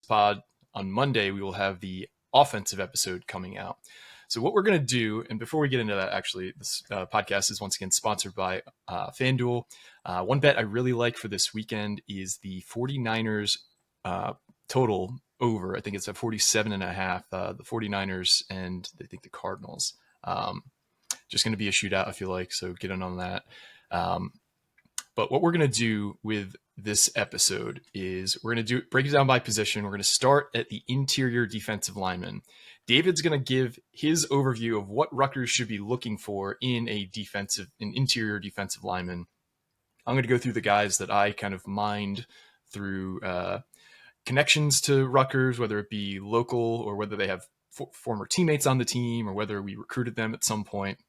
pod on Monday, we will have the offensive episode coming out. So what we're going to do, and before we get into that, actually, this podcast is once again sponsored by FanDuel. One bet I really like for this weekend is the 49ers total over. I think it's at 47.5, the 49ers and I think the Cardinals. Just going to be a shootout, I feel like, so get in on that. But what we're going to do with this episode is we're going to break it down by position. We're going to start at the interior defensive lineman. David's going to give his overview of what Rutgers should be looking for in an interior defensive lineman. I'm going to go through the guys that I kind of mined through connections to Rutgers, whether it be local or whether they have former teammates on the team or whether we recruited them at some point.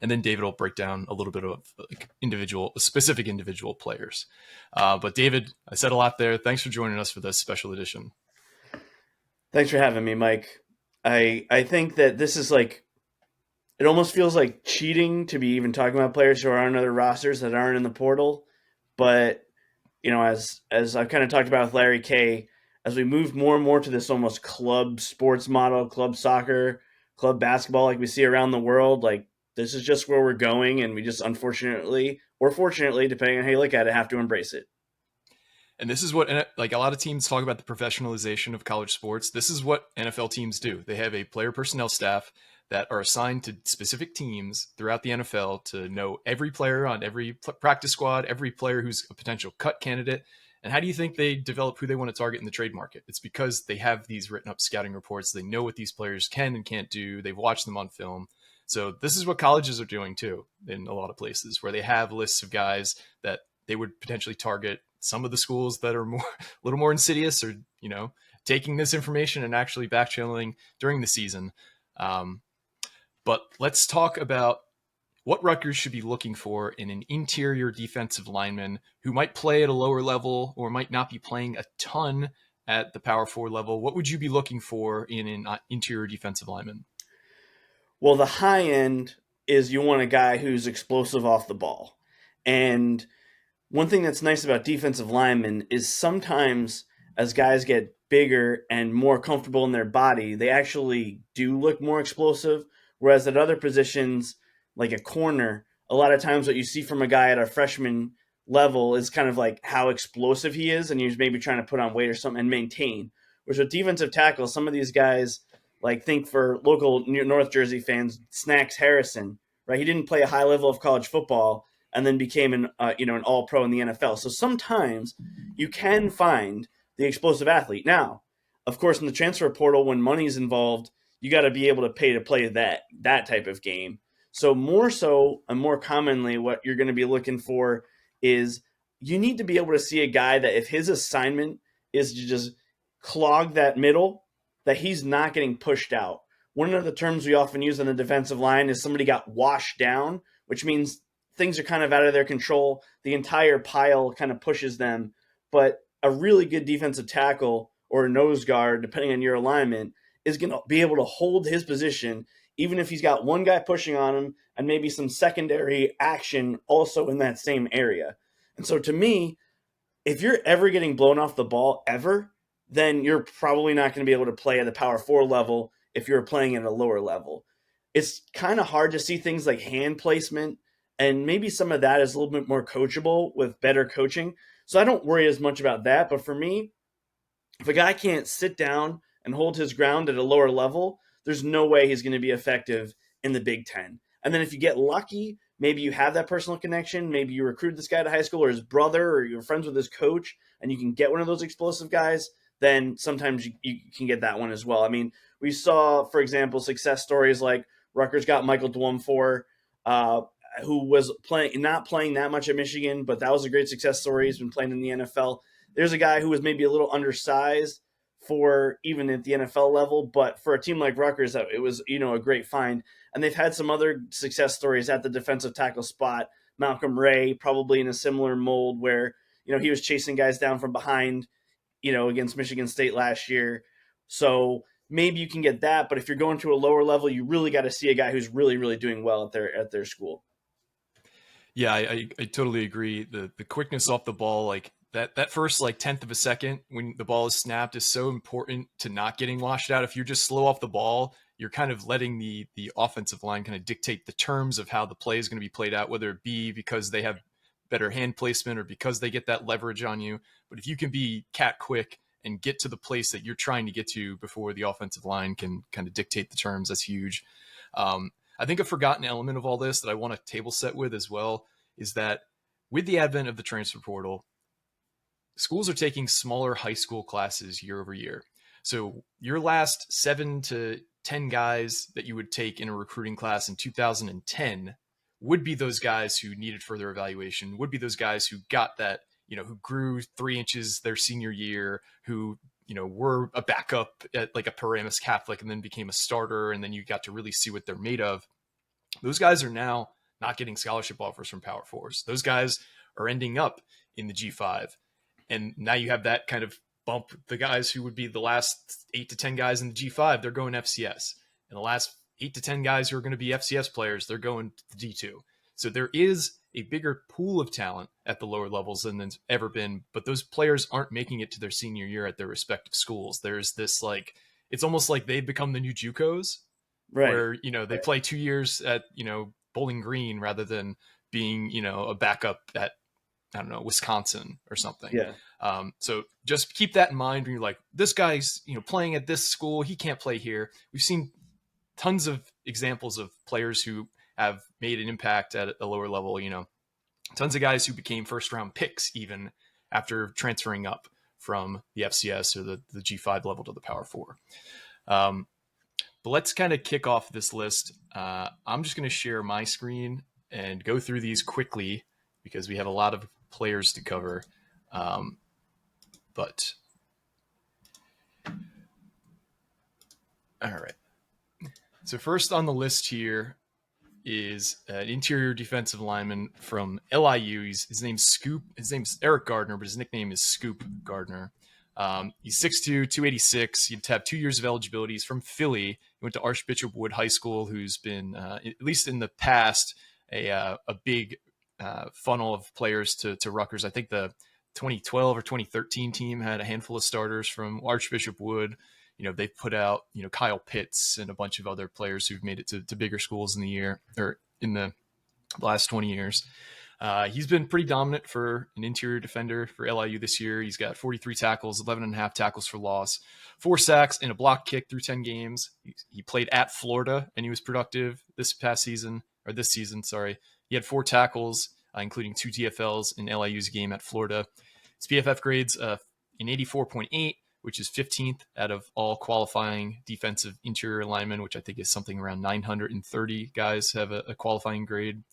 And then David will break down a little bit of specific individual players. But David, I said a lot there. Thanks for joining us for this special edition. Thanks for having me, Mike. I think that this is it almost feels like cheating to be even talking about players who are on other rosters that aren't in the portal. But, as I've kind of talked about with Larry K, as we move more and more to this almost club sports model, club soccer, club basketball like we see around the world, this is just where we're going, and we just unfortunately or fortunately, depending on how you look at it, have to embrace it. And this is what, a lot of teams talk about the professionalization of college sports. This is what NFL teams do. They have a player personnel staff that are assigned to specific teams throughout the NFL to know every player on every practice squad, every player who's a potential cut candidate. And how do you think they develop who they want to target in the trade market? It's because they have these written up scouting reports. They know what these players can and can't do. They've watched them on film. So this is what colleges are doing too in a lot of places where they have lists of guys that they would potentially target. Some of the schools that are a little more insidious or, taking this information and actually back channeling during the season. But let's talk about what Rutgers should be looking for in an interior defensive lineman who might play at a lower level or might not be playing a ton at the Power 4 level. What would you be looking for in an interior defensive lineman? Well, the high end is you want a guy who's explosive off the ball. And one thing that's nice about defensive linemen is sometimes as guys get bigger and more comfortable in their body, they actually do look more explosive. Whereas at other positions, like a corner, a lot of times what you see from a guy at a freshman level is kind of like how explosive he is, and he's maybe trying to put on weight or something and maintain. Whereas with defensive tackle, some of these guys, think for local North Jersey fans, Snacks Harrison, right? He didn't play a high level of college football and then became an all-pro in the NFL. So sometimes you can find the explosive athlete. Now, of course, in the transfer portal, when money's involved, you got to be able to pay to play that type of game. So more so and more commonly, what you're going to be looking for is you need to be able to see a guy that if his assignment is to just clog that middle, that he's not getting pushed out. One of the terms we often use on the defensive line is somebody got washed down, which means things are kind of out of their control. The entire pile kind of pushes them. But a really good defensive tackle or a nose guard, depending on your alignment, is going to be able to hold his position, even if he's got one guy pushing on him and maybe some secondary action also in that same area. And so to me, if you're ever getting blown off the ball ever, then you're probably not going to be able to play at the Power 4 level if you're playing at a lower level. It's kind of hard to see things like hand placement, and maybe some of that is a little bit more coachable with better coaching. So I don't worry as much about that. But for me, if a guy can't sit down and hold his ground at a lower level, there's no way he's going to be effective in the Big Ten. And then if you get lucky, maybe you have that personal connection, maybe you recruit this guy to high school or his brother or you're friends with his coach and you can get one of those explosive guys, then sometimes you can get that one as well. I mean, we saw, for example, success stories like Rutgers got Michael Dwumfor, who was not playing that much at Michigan, but that was a great success story. He's been playing in the NFL. There's a guy who was maybe a little undersized for even at the NFL level, but for a team like Rutgers, it was, a great find. And they've had some other success stories at the defensive tackle spot. Malcolm Ray, probably in a similar mold where, he was chasing guys down from behind, against Michigan State last year. So maybe you can get that, but if you're going to a lower level, you really got to see a guy who's really, really doing well at their school. Yeah, I totally agree. The quickness off the ball, that first like tenth of a second when the ball is snapped is so important to not getting washed out. If you're just slow off the ball, you're kind of letting the offensive line kind of dictate the terms of how the play is going to be played out, whether it be because they have better hand placement or because they get that leverage on you. But if you can be cat quick and get to the place that you're trying to get to before the offensive line can kind of dictate the terms, that's huge. I think a forgotten element of all this that I want to table set with as well is that with the advent of the transfer portal, schools are taking smaller high school classes year over year. So your last 7 to 10 guys that you would take in a recruiting class in 2010 would be those guys who needed further evaluation, would be those guys who got that, who grew 3 inches their senior year, who, were a backup at like a Paramus Catholic and then became a starter. And then you got to really see what they're made of. Those guys are now not getting scholarship offers from Power Fours. Those guys are ending up in the G5. And now you have that kind of bump. The guys who would be the last 8 to 10 guys in the G5, they're going FCS. And the last 8 to 10 guys who are going to be FCS players, they're going to the D2. So there is a bigger pool of talent at the lower levels than there's ever been, but those players aren't making it to their senior year at their respective schools. There's this like, it's almost like they've become the new JUCOs, right? Where, they play 2 years at, Bowling Green rather than being, a backup at, I don't know, Wisconsin or something. Yeah. So just keep that in mind when you're like, this guy's, playing at this school, he can't play here. We've seen tons of examples of players who have made an impact at a lower level, tons of guys who became first round picks even after transferring up from the FCS or the G5 level to the Power 4. But let's kind of kick off this list. I'm just going to share my screen and go through these quickly because we have a lot of players to cover. But all right. So first on the list here is an interior defensive lineman from LIU. His name's Scoop. His name's Eric Gardner, but his nickname is Scoop Gardner. He's 6'2", 286. He'd have 2 years of eligibility. He's from Philly. He went to Archbishop Wood High School, who's been, at least in the past, a big funnel of players to Rutgers. I think the 2012 or 2013 team had a handful of starters from Archbishop Wood. They've put out, Kyle Pitts and a bunch of other players who've made it to bigger schools in the year or in the last 20 years. He's been pretty dominant for an interior defender for LIU this year. He's got 43 tackles, 11.5 tackles for loss, 4 sacks, and a block kick through 10 games. He played at Florida, and he was productive this season. He had 4 tackles, including 2 TFLs in LIU's game at Florida. His PFF grades an 84.8, which is 15th out of all qualifying defensive interior linemen, which I think is something around 930 guys have a qualifying grade.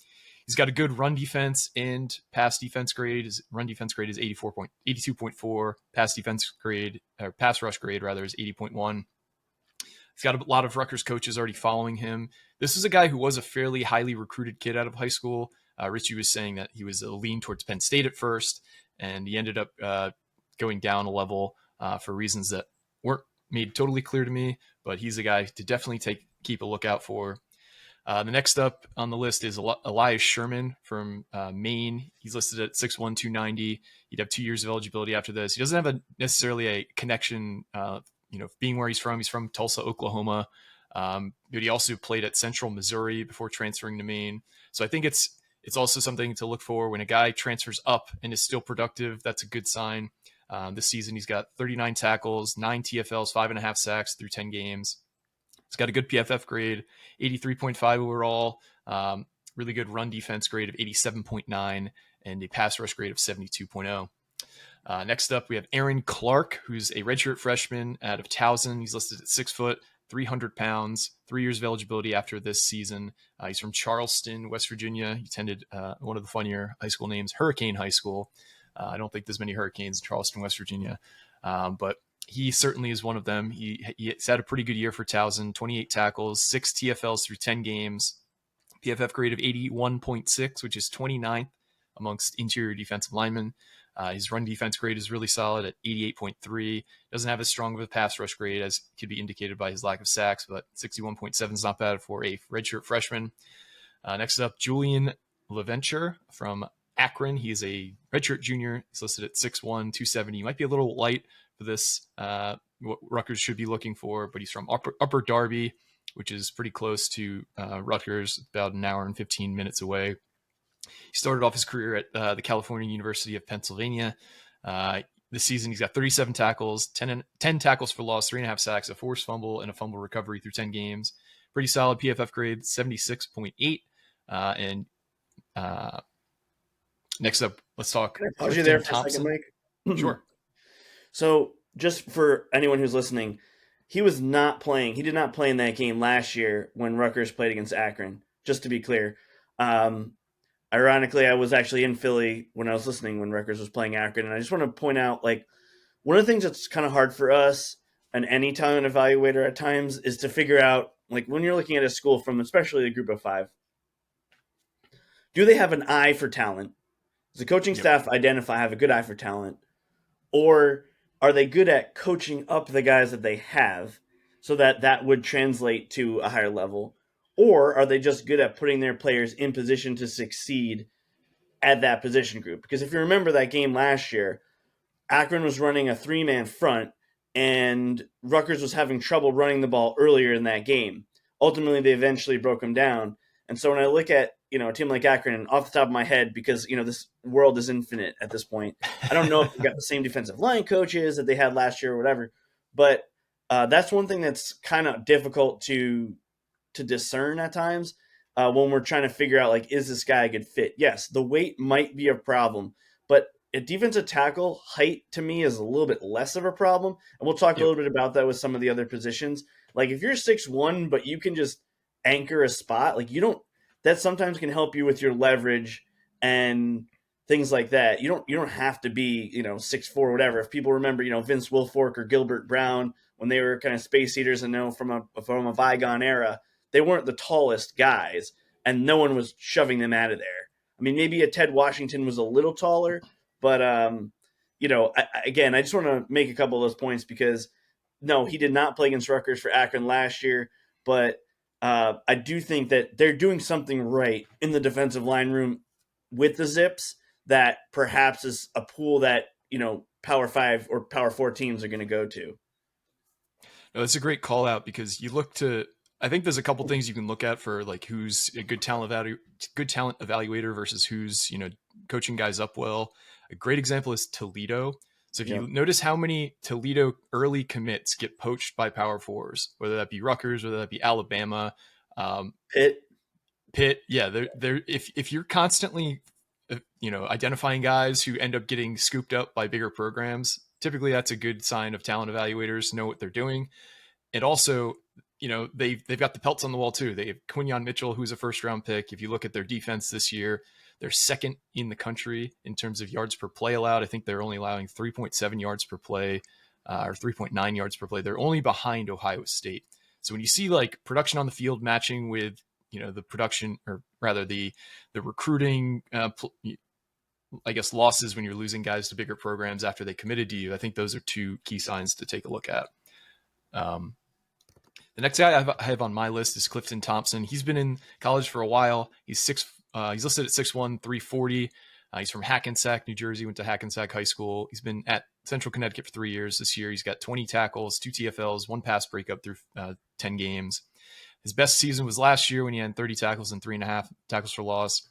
He's got a good run defense and pass defense grade. His run defense grade is 82.4. Pass rush grade rather is 80.1. He's got a lot of Rutgers coaches already following him. This is a guy who was a fairly highly recruited kid out of high school. Richie was saying that he was a lean towards Penn State at first, and he ended up going down a level for reasons that weren't made totally clear to me, but he's a guy to definitely keep a lookout for. The next up on the list is Elias Sherman from Maine. He's listed at 6'1", 290. He'd have 2 years of eligibility after this. He doesn't have necessarily a connection, being where he's from. He's from Tulsa, Oklahoma. But he also played at Central Missouri before transferring to Maine. So I think it's also something to look for when a guy transfers up and is still productive. That's a good sign. This season, he's got 39 tackles, 9 TFLs, 5.5 sacks through 10 games. He's got a good PFF grade, 83.5 overall, really good run defense grade of 87.9, and a pass rush grade of 72.0. Next up, we have Aaron Clark, who's a redshirt freshman out of Towson. He's listed at 6 foot, 300 pounds, 3 years of eligibility after this season. He's from Charleston, West Virginia. He attended one of the funnier high school names, Hurricane High School. I don't think there's many Hurricanes in Charleston, West Virginia, but he certainly is one of them. He's had a pretty good year for Towson, 28 tackles, 6 TFLs through 10 games, PFF grade of 81.6, which is 29th amongst interior defensive linemen. His run defense grade is really solid at 88.3. Doesn't have as strong of a pass rush grade as could be indicated by his lack of sacks, but 61.7 is not bad for a redshirt freshman. Next up, Julian LeVenture from Akron. He is a redshirt junior. He's listed at 6'1", 270. He might be a little light for this, what Rutgers should be looking for, but he's from Upper Darby, which is pretty close to Rutgers, about an hour and 15 minutes away. He started off his career at the California University of Pennsylvania. This season, he's got 37 tackles, 10 tackles for loss, 3.5 sacks, a forced fumble, and a fumble recovery through 10 games. Pretty solid PFF grade, 76.8. And next up, let's talk. Can I pause you there for a second, Mike? Sure. So, just for anyone who's listening, he was not playing. He did not play in that game last year when Rutgers played against Akron. Just to be clear. Ironically, I was actually in Philly when I was listening when Rutgers was playing Akron, and I just want to point out, like, one of the things that's kind of hard for us and any talent evaluator at times is to figure out, like, when you're looking at a school from especially the group of 5, do they have an eye for talent? Does the coaching staff have a good eye for talent? Or are they good at coaching up the guys that they have so that would translate to a higher level? Or are they just good at putting their players in position to succeed at that position group? Because if you remember that game last year, Akron was running a 3-man front, and Rutgers was having trouble running the ball earlier in that game. Ultimately, they eventually broke them down. And so when I look at a team like Akron, and off the top of my head, because this world is infinite at this point, I don't know if they've got the same defensive line coaches that they had last year or whatever, but that's one thing that's kind of difficult to discern at times when we're trying to figure out, like, is this guy a good fit? Yes, the weight might be a problem, but at defensive tackle, height to me is a little bit less of a problem. And we'll talk a little bit about that with some of the other positions. Like, if you're 6'1", but you can just anchor a spot, like, that sometimes can help you with your leverage and things like that. You don't have to be 6'4", whatever. If people remember Vince Wilfork or Gilbert Brown when they were kind of space eaters and from a bygone era, they weren't the tallest guys, and no one was shoving them out of there. I mean, maybe a Ted Washington was a little taller, but I just want to make a couple of those points because no, he did not play against Rutgers for Akron last year, but I do think that they're doing something right in the defensive line room with the Zips that perhaps is a pool that Power 5 or Power 4 teams are going to go to. No, that's a great call out because you look to. I think there's a couple things you can look at for like who's a good talent evaluator versus who's coaching guys up well. A great example is Toledo. So if you notice how many Toledo early commits get poached by Power 4s, whether that be Rutgers, whether that be Alabama, Pitt, yeah, they're if you're constantly identifying guys who end up getting scooped up by bigger programs, typically that's a good sign of talent evaluators know what they're doing. And also, they've got the pelts on the wall too. They have Quinyon Mitchell, who's a first-round pick. If you look at their defense this year, they're second in the country in terms of yards per play allowed. I think they're only allowing 3.7 yards per play or 3.9 yards per play. They're only behind Ohio State. So when you see like production on the field matching with the production, or rather the recruiting, I guess losses when you're losing guys to bigger programs after they committed to you, I think those are two key signs to take a look at. The next guy I have on my list is Clifton Thompson. He's been in college for a while. He's listed at 6'1", 340. He's from Hackensack, New Jersey, went to Hackensack High School. He's been at Central Connecticut for 3 years. This year, he's got 20 tackles, 2 TFLs, 1 pass breakup through 10 games. His best season was last year when he had 30 tackles and 3.5 tackles for loss.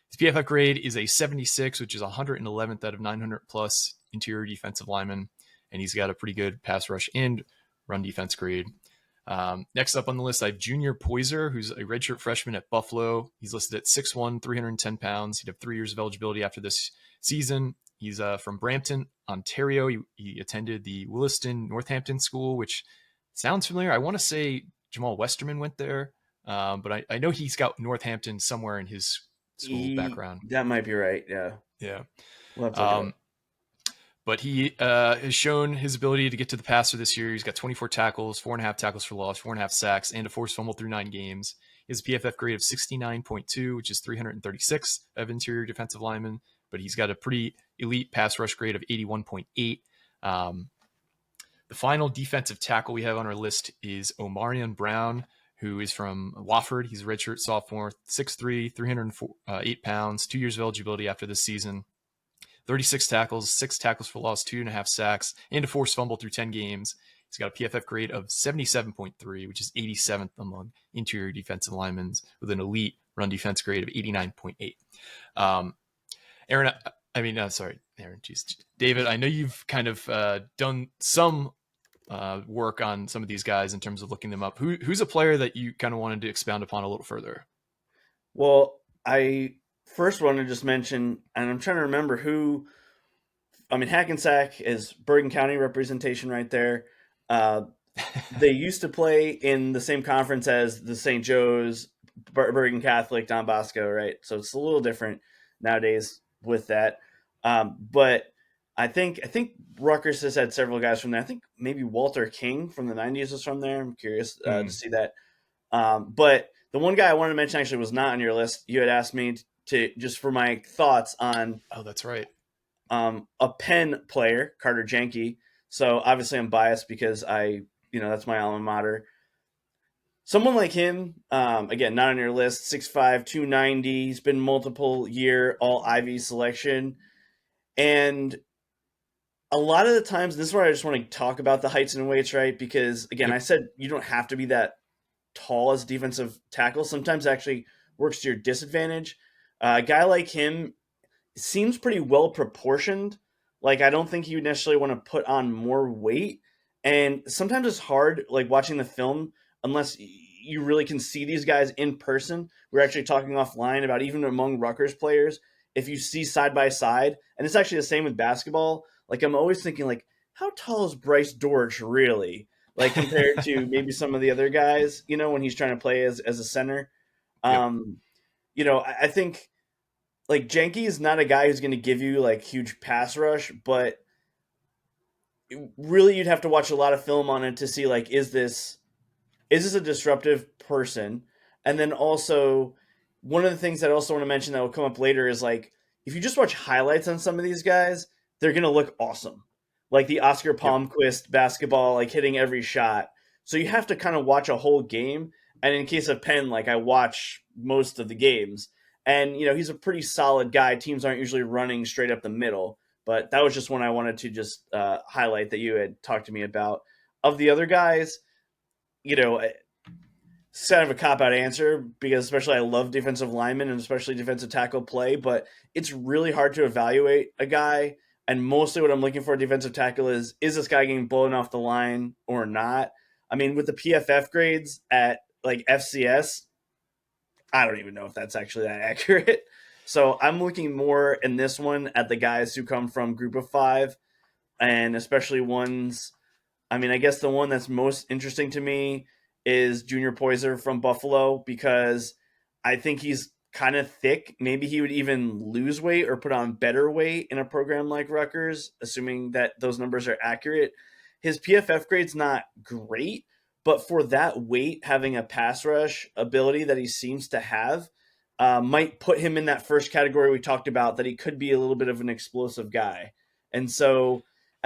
His PFF grade is a 76, which is 111th out of 900 plus interior defensive linemen. And he's got a pretty good pass rush and run defense grade. Next up on the list, I have Junior Poyser, who's a redshirt freshman at Buffalo. He's listed at 6'1", 310 pounds. He'd have 3 years of eligibility after this season. He's from Brampton, Ontario. He attended the Williston Northampton School, which sounds familiar. I want to say Jamal Westerman went there, but I know he's got Northampton somewhere in his school background. That might be right, yeah. Yeah. We'll have to look it up. But he has shown his ability to get to the passer this year. He's got 24 tackles, 4.5 tackles for loss, 4.5 sacks, and a forced fumble through 9 games. He has a PFF grade of 69.2, which is 336 of interior defensive linemen. But he's got a pretty elite pass rush grade of 81.8. The final defensive tackle we have on our list is Omarion Brown, who is from Wofford. He's a redshirt sophomore, 6'3", 308 pounds, 2 years of eligibility after this season. 36 tackles, 6 tackles for loss, 2.5 sacks, and a forced fumble through 10 games. He's got a PFF grade of 77.3, which is 87th among interior defensive linemen, with an elite run defense grade of 89.8. Aaron, Aaron, geez. David, I know you've kind of done some work on some of these guys in terms of looking them up. Who's a player that you kind of wanted to expound upon a little further? Well, I first want to just mention, and I'm trying to remember who. I mean, Hackensack is Bergen County representation right there. They used to play in the same conference as the St. Joe's, Bergen Catholic, Don Bosco, right? So it's a little different nowadays with that. But I think Rutgers has had several guys from there. I think maybe Walter King from the 90s was from there. I'm curious to see that. But the one guy I wanted to mention actually was not on your list. You had asked me to just for my thoughts on. Oh, that's right. A Penn player, Carter Jenke. So obviously I'm biased because that's my alma mater. Someone like him, again, not on your list, 6'5", 290. He's been multiple year all Ivy selection. And a lot of the times, this is where I just want to talk about the heights and weights, right? Because again, I said you don't have to be that tall as a defensive tackle. Sometimes it actually works to your disadvantage. A guy like him seems pretty well proportioned. Like, I don't think you necessarily want to put on more weight. And sometimes it's hard, like watching the film, unless you really can see these guys in person. We're actually talking offline about even among Rutgers players, if you see side by side, and it's actually the same with basketball. Like, I'm always thinking, like, how tall is Bryce Dortch really? Like, compared to maybe some of the other guys, when he's trying to play as a center. I think, like, Jenke is not a guy who's going to give you, like, huge pass rush, but really you'd have to watch a lot of film on it to see, like, is this a disruptive person? And then also, one of the things that I also want to mention that will come up later is, like, if you just watch highlights on some of these guys, they're going to look awesome. Like the Oscar Palmquist basketball, like hitting every shot. So you have to kind of watch a whole game. And in case of Penn, like, I watch most of the games. And, he's a pretty solid guy. Teams aren't usually running straight up the middle. But that was just one I wanted to just highlight that you had talked to me about. Of the other guys, it's kind of a cop-out answer because especially I love defensive linemen and especially defensive tackle play. But it's really hard to evaluate a guy. And mostly what I'm looking for a defensive tackle is this guy getting blown off the line or not? I mean, with the PFF grades at, like, FCS, I don't even know if that's actually that accurate. So I'm looking more in this one at the guys who come from Group of Five, and especially ones. I mean, I guess the one that's most interesting to me is Junior Poyser from Buffalo, because I think he's kind of thick. Maybe he would even lose weight or put on better weight in a program like Rutgers, assuming that those numbers are accurate. His PFF grade's not great, but for that weight, having a pass rush ability that he seems to have might put him in that first category we talked about, that he could be a little bit of an explosive guy. And then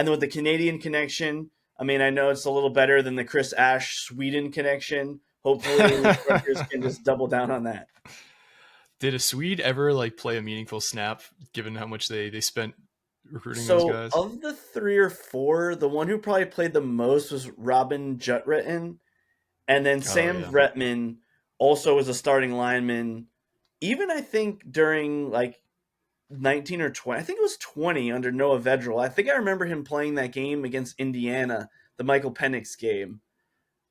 with the Canadian connection, I mean, I know it's a little better than the Chris Ash Sweden connection. Hopefully Rutgers can just double down on that. Did a Swede ever, like, play a meaningful snap, given how much they spent recruiting those guys? So of the 3 or 4, the one who probably played the most was Robin Jutretten. And then Sam Vretman also was a starting lineman. Even I think during, like, 19 or 20, I think it was 20 under Noah Vedral. I think I remember him playing that game against Indiana, the Michael Penix game.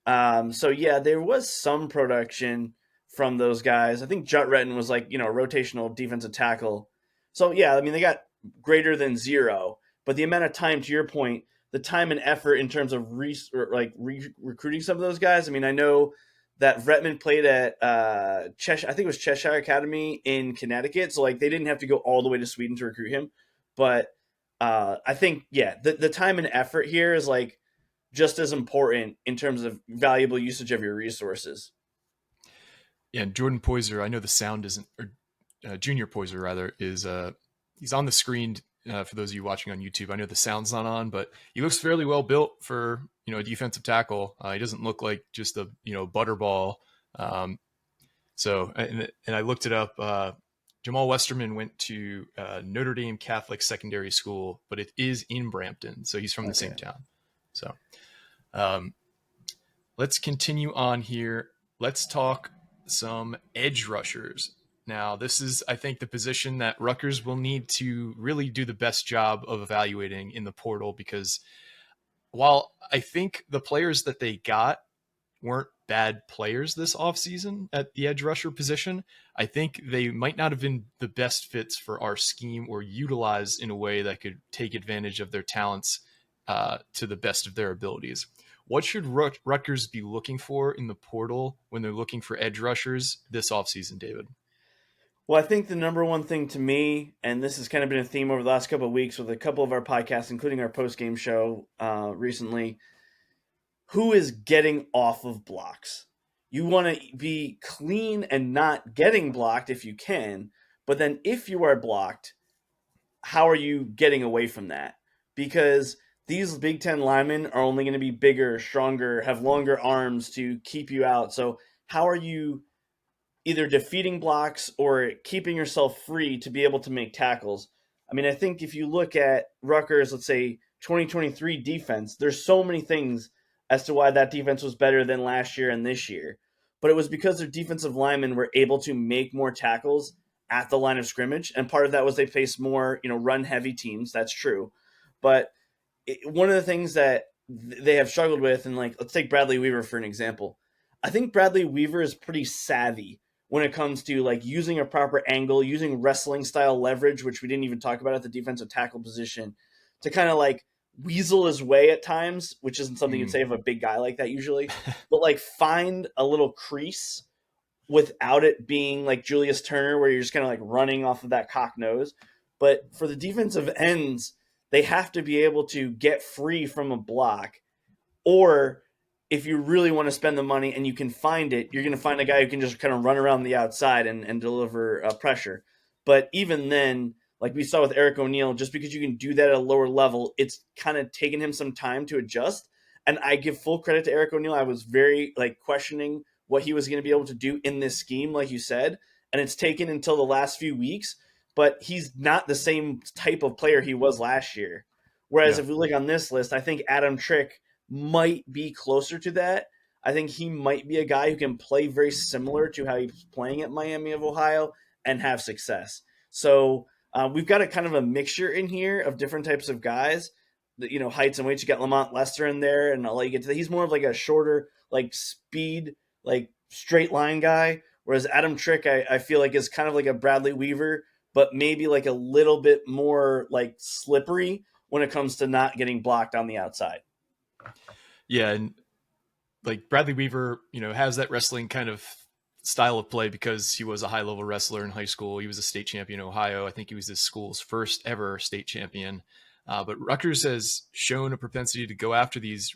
So yeah, there was some production from those guys. I think Jutretten was, like, a rotational defensive tackle. So yeah, I mean, they got greater than 0, but the amount of time, to your point, the time and effort in terms of recruiting some of those guys. I mean, I know that Vretman played at Cheshire, I think it was Cheshire Academy in Connecticut. So, like, they didn't have to go all the way to Sweden to recruit him. But I think, yeah, the time and effort here is, like, just as important in terms of valuable usage of your resources. Yeah, and Jordan Poyser, I know the sound isn't, or Junior Poyser rather, is he's on the screen for those of you watching on YouTube. I know the sound's not on, but he looks fairly well built for a defensive tackle. He doesn't look like just a butterball Um, and I looked it up. Jamal Westerman went to Notre Dame Catholic Secondary School, but it is in Brampton, so he's from the same Okay. town. So um, let's continue on here. Let's talk some edge rushers. Now, this is, I think, the position that Rutgers will need to really do the best job of evaluating in the portal, because while I think the players that they got weren't bad players this offseason at the edge rusher position, I think they might not have been the best fits for our scheme or utilized in a way that could take advantage of their talents to the best of their abilities. What should Rutgers be looking for in the portal when they're looking for edge rushers this offseason, David? Well, I think the number one thing to me, and this has kind of been a theme over the last couple of weeks with a couple of our podcasts, including our post game show recently, who is getting off of blocks? You want to be clean and not getting blocked if you can, but then if you are blocked, how are you getting away from that? Because these Big Ten linemen are only going to be bigger, stronger, have longer arms to keep you out. So, how are you either defeating blocks or keeping yourself free to be able to make tackles? I mean, I think if you look at Rutgers, let's say 2023 defense, there's so many things as to why that defense was better than last year and this year. But it was because their defensive linemen were able to make more tackles at the line of scrimmage. And part of that was they faced more, run heavy teams. That's true. But one of the things that they have struggled with, and like, let's take Bradley Weaver for an example. I think Bradley Weaver is pretty savvy when it comes to like using a proper angle, using wrestling style leverage, which we didn't even talk about at the defensive tackle position, to kind of like weasel his way at times, which isn't something you'd say of a big guy like that usually, but like find a little crease without it being like Julius Turner, where you're just kind of like running off of that cock nose. But for the defensive ends, they have to be able to get free from a block, or if you really want to spend the money and you can find it, you're going to find a guy who can just kind of run around the outside and deliver pressure. But even then, like we saw with Eric O'Neill, just because you can do that at a lower level, it's kind of taken him some time to adjust. And I give full credit to Eric O'Neill. I was very like questioning what he was going to be able to do in this scheme, like you said. And it's taken until the last few weeks, but he's not the same type of player he was last year. Whereas Yeah. if we look on this list, I think Adam Trick might be closer to that. I think he might be a guy who can play very similar to how he's playing at Miami of Ohio and have success. So we've got a kind of a mixture in here of different types of guys. Heights and weights. You got Lamont Lester in there, and I'll let you get to that. He's more of like a shorter, like speed, like straight line guy. Whereas Adam Trick, I feel like is kind of like a Bradley Weaver, but maybe like a little bit more like slippery when it comes to not getting blocked on the outside. Yeah, and like Bradley Weaver, has that wrestling kind of style of play because he was a high level wrestler in high school. He was a state champion in Ohio. I think he was his school's first ever state champion. But Rutgers has shown a propensity to go after these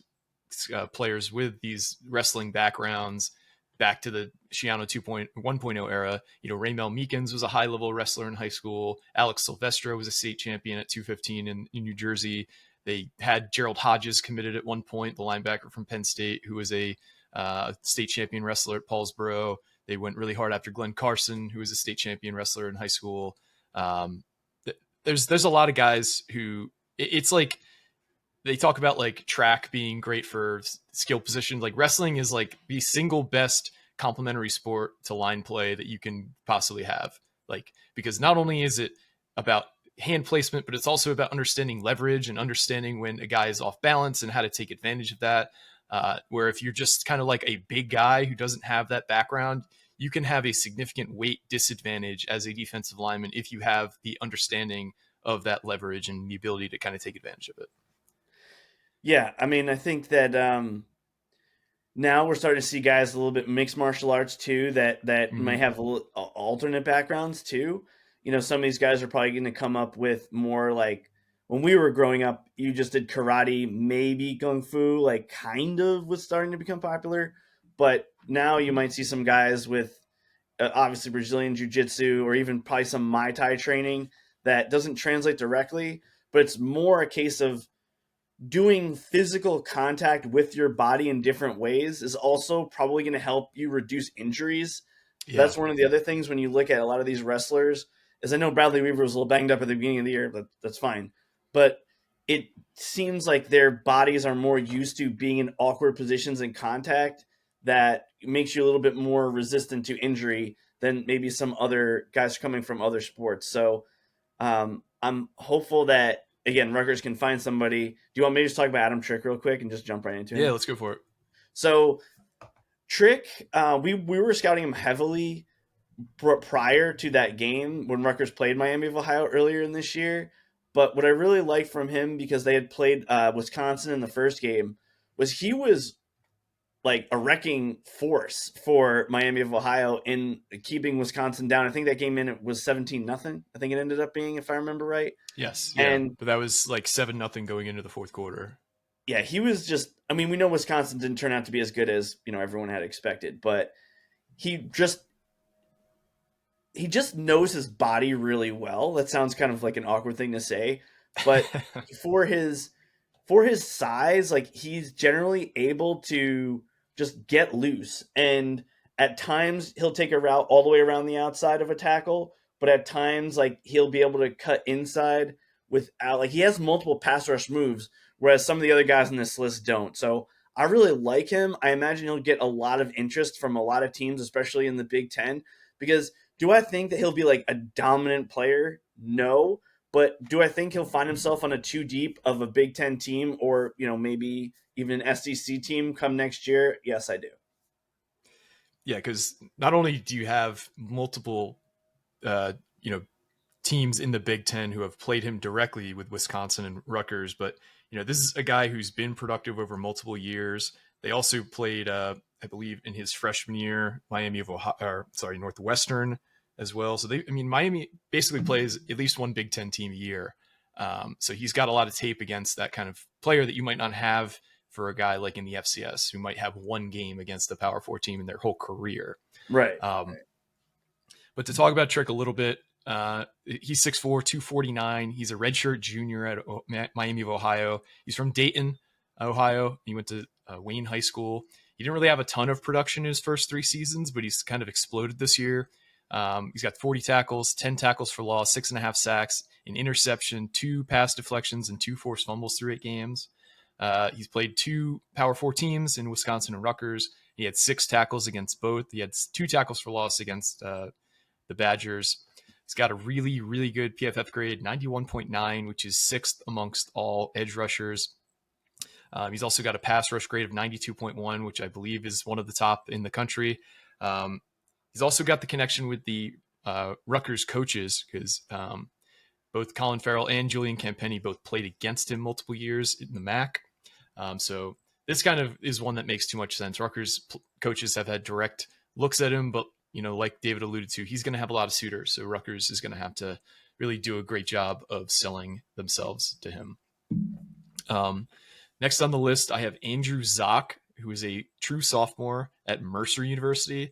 players with these wrestling backgrounds back to the Shiano 2.1.0 era. Raymel Meekins was a high level wrestler in high school. Alex Silvestro was a state champion at 215 in New Jersey. They had Gerald Hodges committed at one point, the linebacker from Penn State, who was a state champion wrestler at Paulsboro. They went really hard after Glenn Carson, who was a state champion wrestler in high school. There's a lot of guys who it's like they talk about like track being great for skill positions. Like wrestling is like the single best complementary sport to line play that you can possibly have. Like, because not only is it about hand placement, but it's also about understanding leverage and understanding when a guy is off balance and how to take advantage of that. Where if you're just kind of like a big guy who doesn't have that background, you can have a significant weight disadvantage as a defensive lineman if you have the understanding of that leverage and the ability to kind of take advantage of it. Yeah, I mean, I think that now we're starting to see guys a little bit mixed martial arts too that might have alternate backgrounds too. Some of these guys are probably going to come up with more like when we were growing up, you just did karate, maybe kung fu, like kind of was starting to become popular. But now you might see some guys with obviously Brazilian jiu-jitsu or even probably some Muay Thai training that doesn't translate directly, but it's more a case of doing physical contact with your body in different ways is also probably going to help you reduce injuries. Yeah. That's one of the other things when you look at a lot of these wrestlers. Is I know Bradley Weaver was a little banged up at the beginning of the year, but that's fine. But it seems like their bodies are more used to being in awkward positions in contact that makes you a little bit more resistant to injury than maybe some other guys coming from other sports. So I'm hopeful that, again, Rutgers can find somebody. Do you want me to just talk about Adam Trick real quick and just jump right into Yeah, him? let's go for it. So Trick, we were scouting him heavily prior to that game when Rutgers played Miami of Ohio earlier in this year. But what I really liked from him, because they had played Wisconsin in the first game, was he was like a wrecking force for Miami of Ohio in keeping Wisconsin down. I think that game in it was 17-0. I think it ended up being, if I remember right. Yes, yeah, And but that was like 7-0 going into the fourth quarter. yeah, he was just, I mean, we know Wisconsin didn't turn out to be as good as, everyone had expected, but he just knows his body really well. That sounds kind of like an awkward thing to say, but for his size, like he's generally able to just get loose. And at times he'll take a route all the way around the outside of a tackle, but at times like he'll be able to cut inside without, like, he has multiple pass rush moves, whereas some of the other guys on this list don't. So I really like him. I imagine he'll get a lot of interest from a lot of teams, especially in the Big Ten, because do I think that he'll be like a dominant player? No. But do I think he'll find himself on a two deep of a Big Ten team, or maybe even an SEC team come next year? Yes, I do. Yeah, because not only do you have multiple, uh, you know, teams in the Big Ten who have played him directly with Wisconsin and Rutgers, but this is a guy who's been productive over multiple years. They also played, I believe, in his freshman year, Miami of Ohio, or sorry, Northwestern as well. So Miami basically plays at least one Big Ten team a year. So he's got a lot of tape against that kind of player that you might not have for a guy like in the FCS who might have one game against the Power Four team in their whole career. Right. But to talk about Trick a little bit, he's 6'4", 249. He's a redshirt junior at Miami of Ohio. He's from Dayton, Ohio. He went to Wayne High School. He didn't really have a ton of production in his first 3 seasons, but he's kind of exploded this year. He's got 40 tackles, 10 tackles for loss, 6.5 sacks, an interception, 2 pass deflections, and 2 forced fumbles through 8 games. He's played 2 Power 4 teams in Wisconsin and Rutgers. He had 6 tackles against both. He had 2 tackles for loss against the Badgers. He's got a really, really good PFF grade, 91.9, which is 6th amongst all edge rushers. He's also got a pass rush grade of 92.1, which I believe is one of the top in the country. He's also got the connection with the Rutgers coaches, because both Colin Farrell and Julian Campenny both played against him multiple years in the MAC. So this kind of is one that makes too much sense. Rutgers coaches have had direct looks at him, but like David alluded to, he's going to have a lot of suitors. So Rutgers is going to have to really do a great job of selling themselves to him. Next on the list, I have Andrew Zock, who is a true sophomore at Mercer University.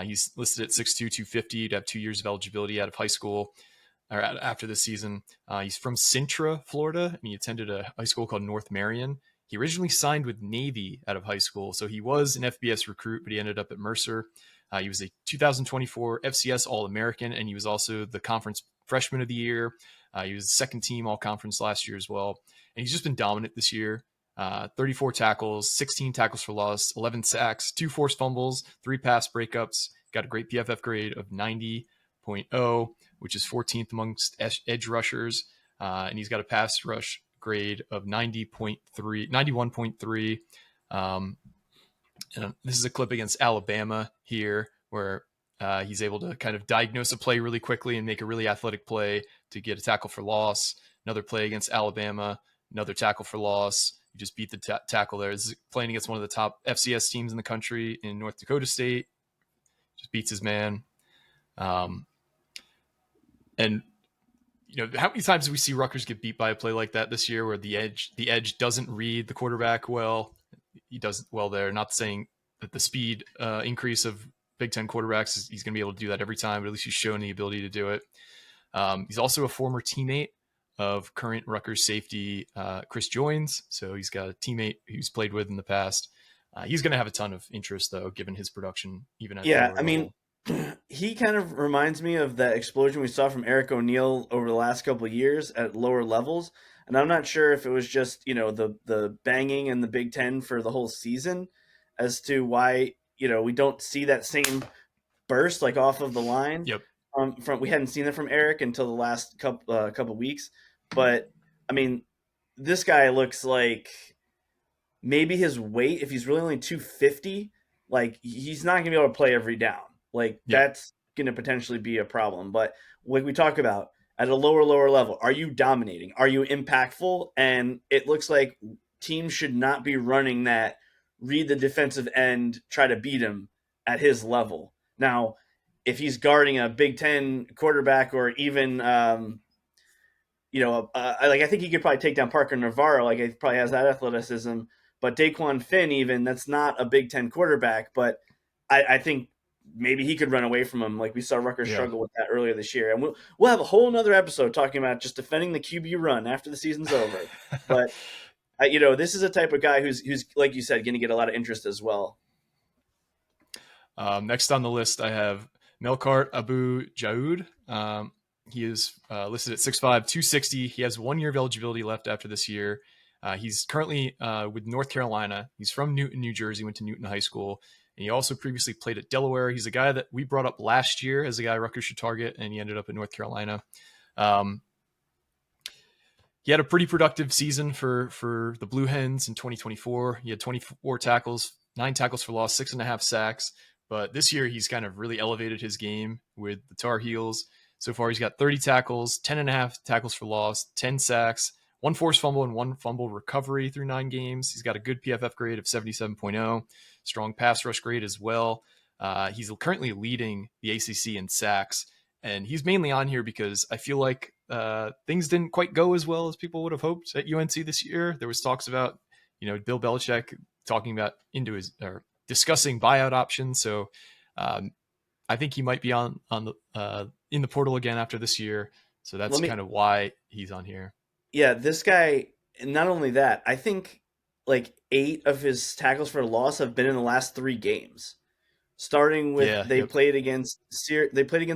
He's listed at 6'2", 250 to have 2 years of eligibility out of high school, or after this season. He's from Sintra, Florida, and he attended a high school called North Marion. He originally signed with Navy out of high school, so he was an FBS recruit, but he ended up at Mercer. He was a 2024 FCS All-American, and he was also the conference freshman of the year. He was second team All-Conference last year as well, and he's just been dominant this year. 34 tackles, 16 tackles for loss, 11 sacks, 2 forced fumbles, 3 pass breakups. Got a great PFF grade of 90.0, which is 14th amongst edge rushers, and he's got a pass rush grade of 91.3. And this is a clip against Alabama here, where he's able to kind of diagnose a play really quickly and make a really athletic play to get a tackle for loss. Another play against Alabama, another tackle for loss. You just beat the tackle there. This is playing against one of the top FCS teams in the country in North Dakota State. Just beats his man. And how many times do we see Rutgers get beat by a play like that this year, where the edge doesn't read the quarterback well? He does well there. Not saying that the speed increase of Big Ten quarterbacks, he's going to be able to do that every time, but at least he's shown the ability to do it. He's also a former teammate of current Rutgers safety Chris Joins. So he's got a teammate who's played with in the past. He's going to have a ton of interest, though, given his production, even at Yeah, lower I mean, level. he kind of reminds me of that explosion we saw from Eric O'Neill over the last couple of years at lower levels. And I'm not sure if it was just, the banging in the Big Ten for the whole season as to why, we don't see that same burst like off of the line. Yep. From we hadn't seen it from Eric until the last couple weeks. But I mean, this guy looks like maybe his weight, if he's really only 250, like he's not gonna be able to play every down. Like Yeah. that's gonna potentially be a problem. But like we talk about at a lower level, are you dominating? Are you impactful? And it looks like teams should not be running that read the defensive end, try to beat him at his level. Now, if he's guarding a Big Ten quarterback or even like I think he could probably take down Parker Navarro. Like he probably has that athleticism. But Daquan Finn, even that's not a Big Ten quarterback, but I think maybe he could run away from him. Like we saw Rutgers Yeah. struggle with that earlier this year, and we'll have a whole another episode talking about just defending the QB run after the season's over. But this is a type of guy who's like you said, going to get a lot of interest as well. Next on the list, I have Melkart Abu Jaoud. He is listed at 6'5", 260. He has 1 year of eligibility left after this year. He's currently with North Carolina. He's from Newton, New Jersey, went to Newton High School. And he also previously played at Delaware. He's a guy that we brought up last year as a guy Rutgers should target, and he ended up in North Carolina. He had a pretty productive season for the Blue Hens in 2024. He had 24 tackles, 9 tackles for loss, 6.5 sacks. But this year, he's kind of really elevated his game with the Tar Heels. So far, he's got 30 tackles, 10.5 tackles for loss, 10 sacks, 1 forced fumble, and 1 fumble recovery through 9 games. He's got a good PFF grade of 77.0, strong pass rush grade as well. He's currently leading the ACC in sacks. And he's mainly on here because I feel like things didn't quite go as well as people would have hoped at UNC this year. There was talks about, Bill Belichick talking about discussing buyout options. So I think he might be on the in the portal again after this year. So that's kind of why he's on here. Yeah, this guy, and not only that, I think like 8 of his tackles for loss have been in the last 3 games. Starting with they played against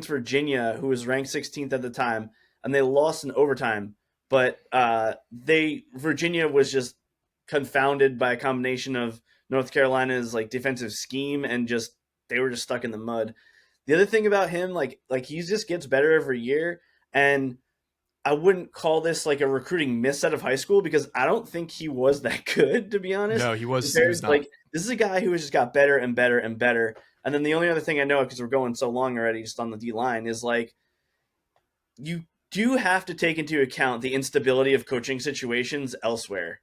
Virginia, who was ranked 16th at the time, and they lost in overtime. But Virginia was just confounded by a combination of North Carolina's like defensive scheme and just they were just stuck in the mud. The other thing about him, like he just gets better every year, and I wouldn't call this like a recruiting miss out of high school because I don't think he was that good, to be honest. No, he was not. Like this is a guy who has just got better and better and better. And then the only other thing I know, because we're going so long already just on the D line, is like you do have to take into account the instability of coaching situations elsewhere.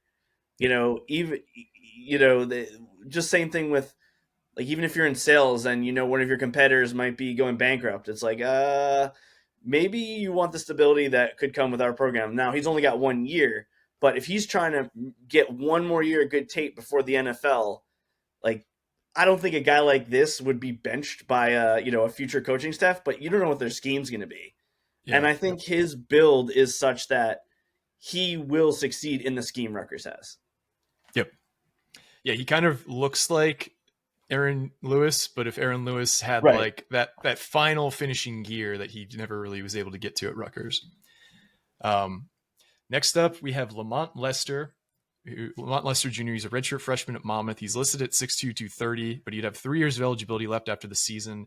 Just same thing with like even if you're in sales and one of your competitors might be going bankrupt, it's like maybe you want the stability that could come with our program. Now he's only got 1 year, but if he's trying to get 1 more year of good tape before the NFL, like I don't think a guy like this would be benched by a future coaching staff, but you don't know what their scheme's going to be. Yeah, and I think his build is such that he will succeed in the scheme Rutgers has. Yep. Yeah, he kind of looks like Aaron Lewis, but if Aaron Lewis had like that final finishing gear that he never really was able to get to at Rutgers. Next up, we have Lamont Lester. Lamont Lester Jr. He's a redshirt freshman at Monmouth. He's listed at 6'2", 230, but he'd have 3 years of eligibility left after the season.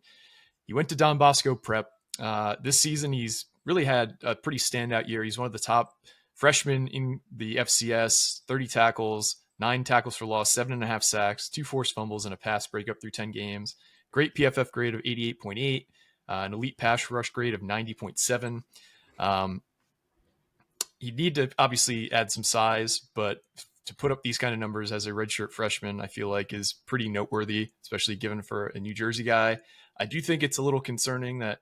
He went to Don Bosco Prep. This season, he's really had a pretty standout year. He's one of the top freshmen in the FCS, 30 tackles, 9 tackles for loss, 7.5 sacks, 2 forced fumbles, and a pass breakup through 10 games. Great PFF grade of 88.8, an elite pass rush grade of 90.7. You need to obviously add some size, but to put up these kind of numbers as a redshirt freshman, I feel like is pretty noteworthy, especially given for a New Jersey guy. I do think it's a little concerning that,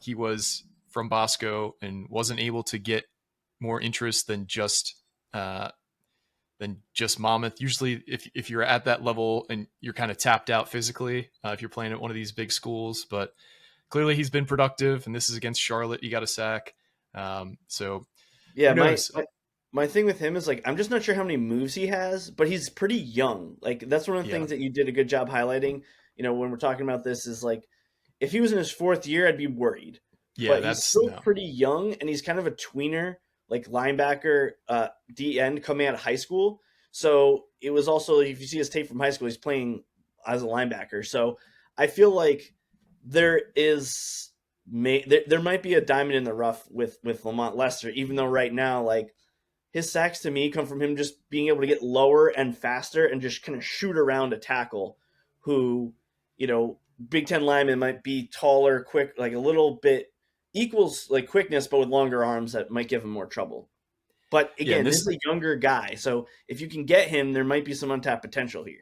he was from Bosco and wasn't able to get more interest than just Monmouth. Usually if you're at that level and you're kind of tapped out physically, if you're playing at one of these big schools, but clearly he's been productive, and this is against Charlotte. He got a sack. So Yeah, Who knows? my thing with him is like I'm just not sure how many moves he has, but he's pretty young. Like that's one of the Yeah, things that you did a good job highlighting. When we're talking about this is like if he was in his fourth year, I'd be worried. yeah, But he's that's still no. pretty young, and he's kind of a tweener, like linebacker, D end coming out of high school. So it was also if you see his tape from high school, he's playing as a linebacker. So I feel like there is there might be a diamond in the rough with Lamont Lester, even though right now like his sacks to me come from him just being able to get lower and faster and just kind of shoot around a tackle who, Big Ten lineman might be taller, quick, like a little bit equals like quickness, but with longer arms that might give him more trouble. But Yeah, and again, this is a younger guy. So if you can get him, there might be some untapped potential here.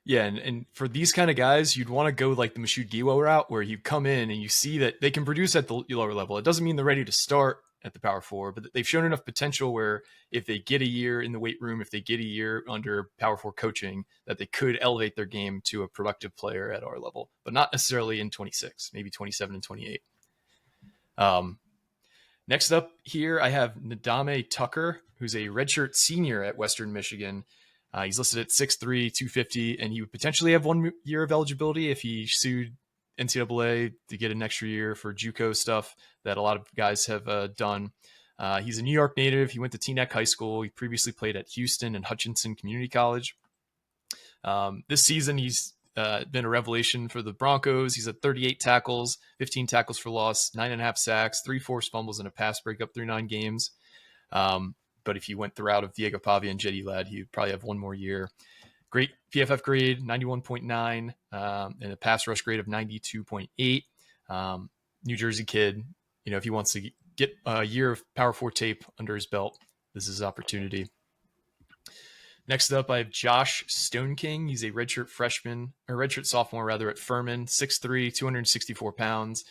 yeah, and for these kind of guys, you'd want to go like the Mashoud Giwa route, where you come in and you see that they can produce at the lower level. It doesn't mean they're ready to start at the Power Four, but they've shown enough potential where if they get a year in the weight room, if they get a year under Power Four coaching, that they could elevate their game to a productive player at our level, but not necessarily in 26, maybe 27 and 28. Um, Next up here, I have Nadame Tucker, who's a redshirt senior at Western Michigan. He's listed at 6'3", 250, and he would potentially have 1 year of eligibility if he sued NCAA to get an extra year for JUCO stuff that a lot of guys have done. He's a New York native. He went to Teaneck High School. He previously played at Houston and Hutchinson Community College. This season, he's been a revelation for the Broncos. He's at 38 tackles, 15 tackles for loss, 9.5 sacks, 3 forced fumbles, and a pass breakup through 9 games. But if you went the route of Diego Pavia and Jetty Ladd, he'd probably have 1 more year. Great PFF grade, 91.9, and a pass rush grade of 92.8. New Jersey kid, if he wants to get a year of Power 4 tape under his belt, this is his opportunity. Next up, I have Josh Stoneking. He's a redshirt sophomore rather, at Furman, 6'3", 264 pounds.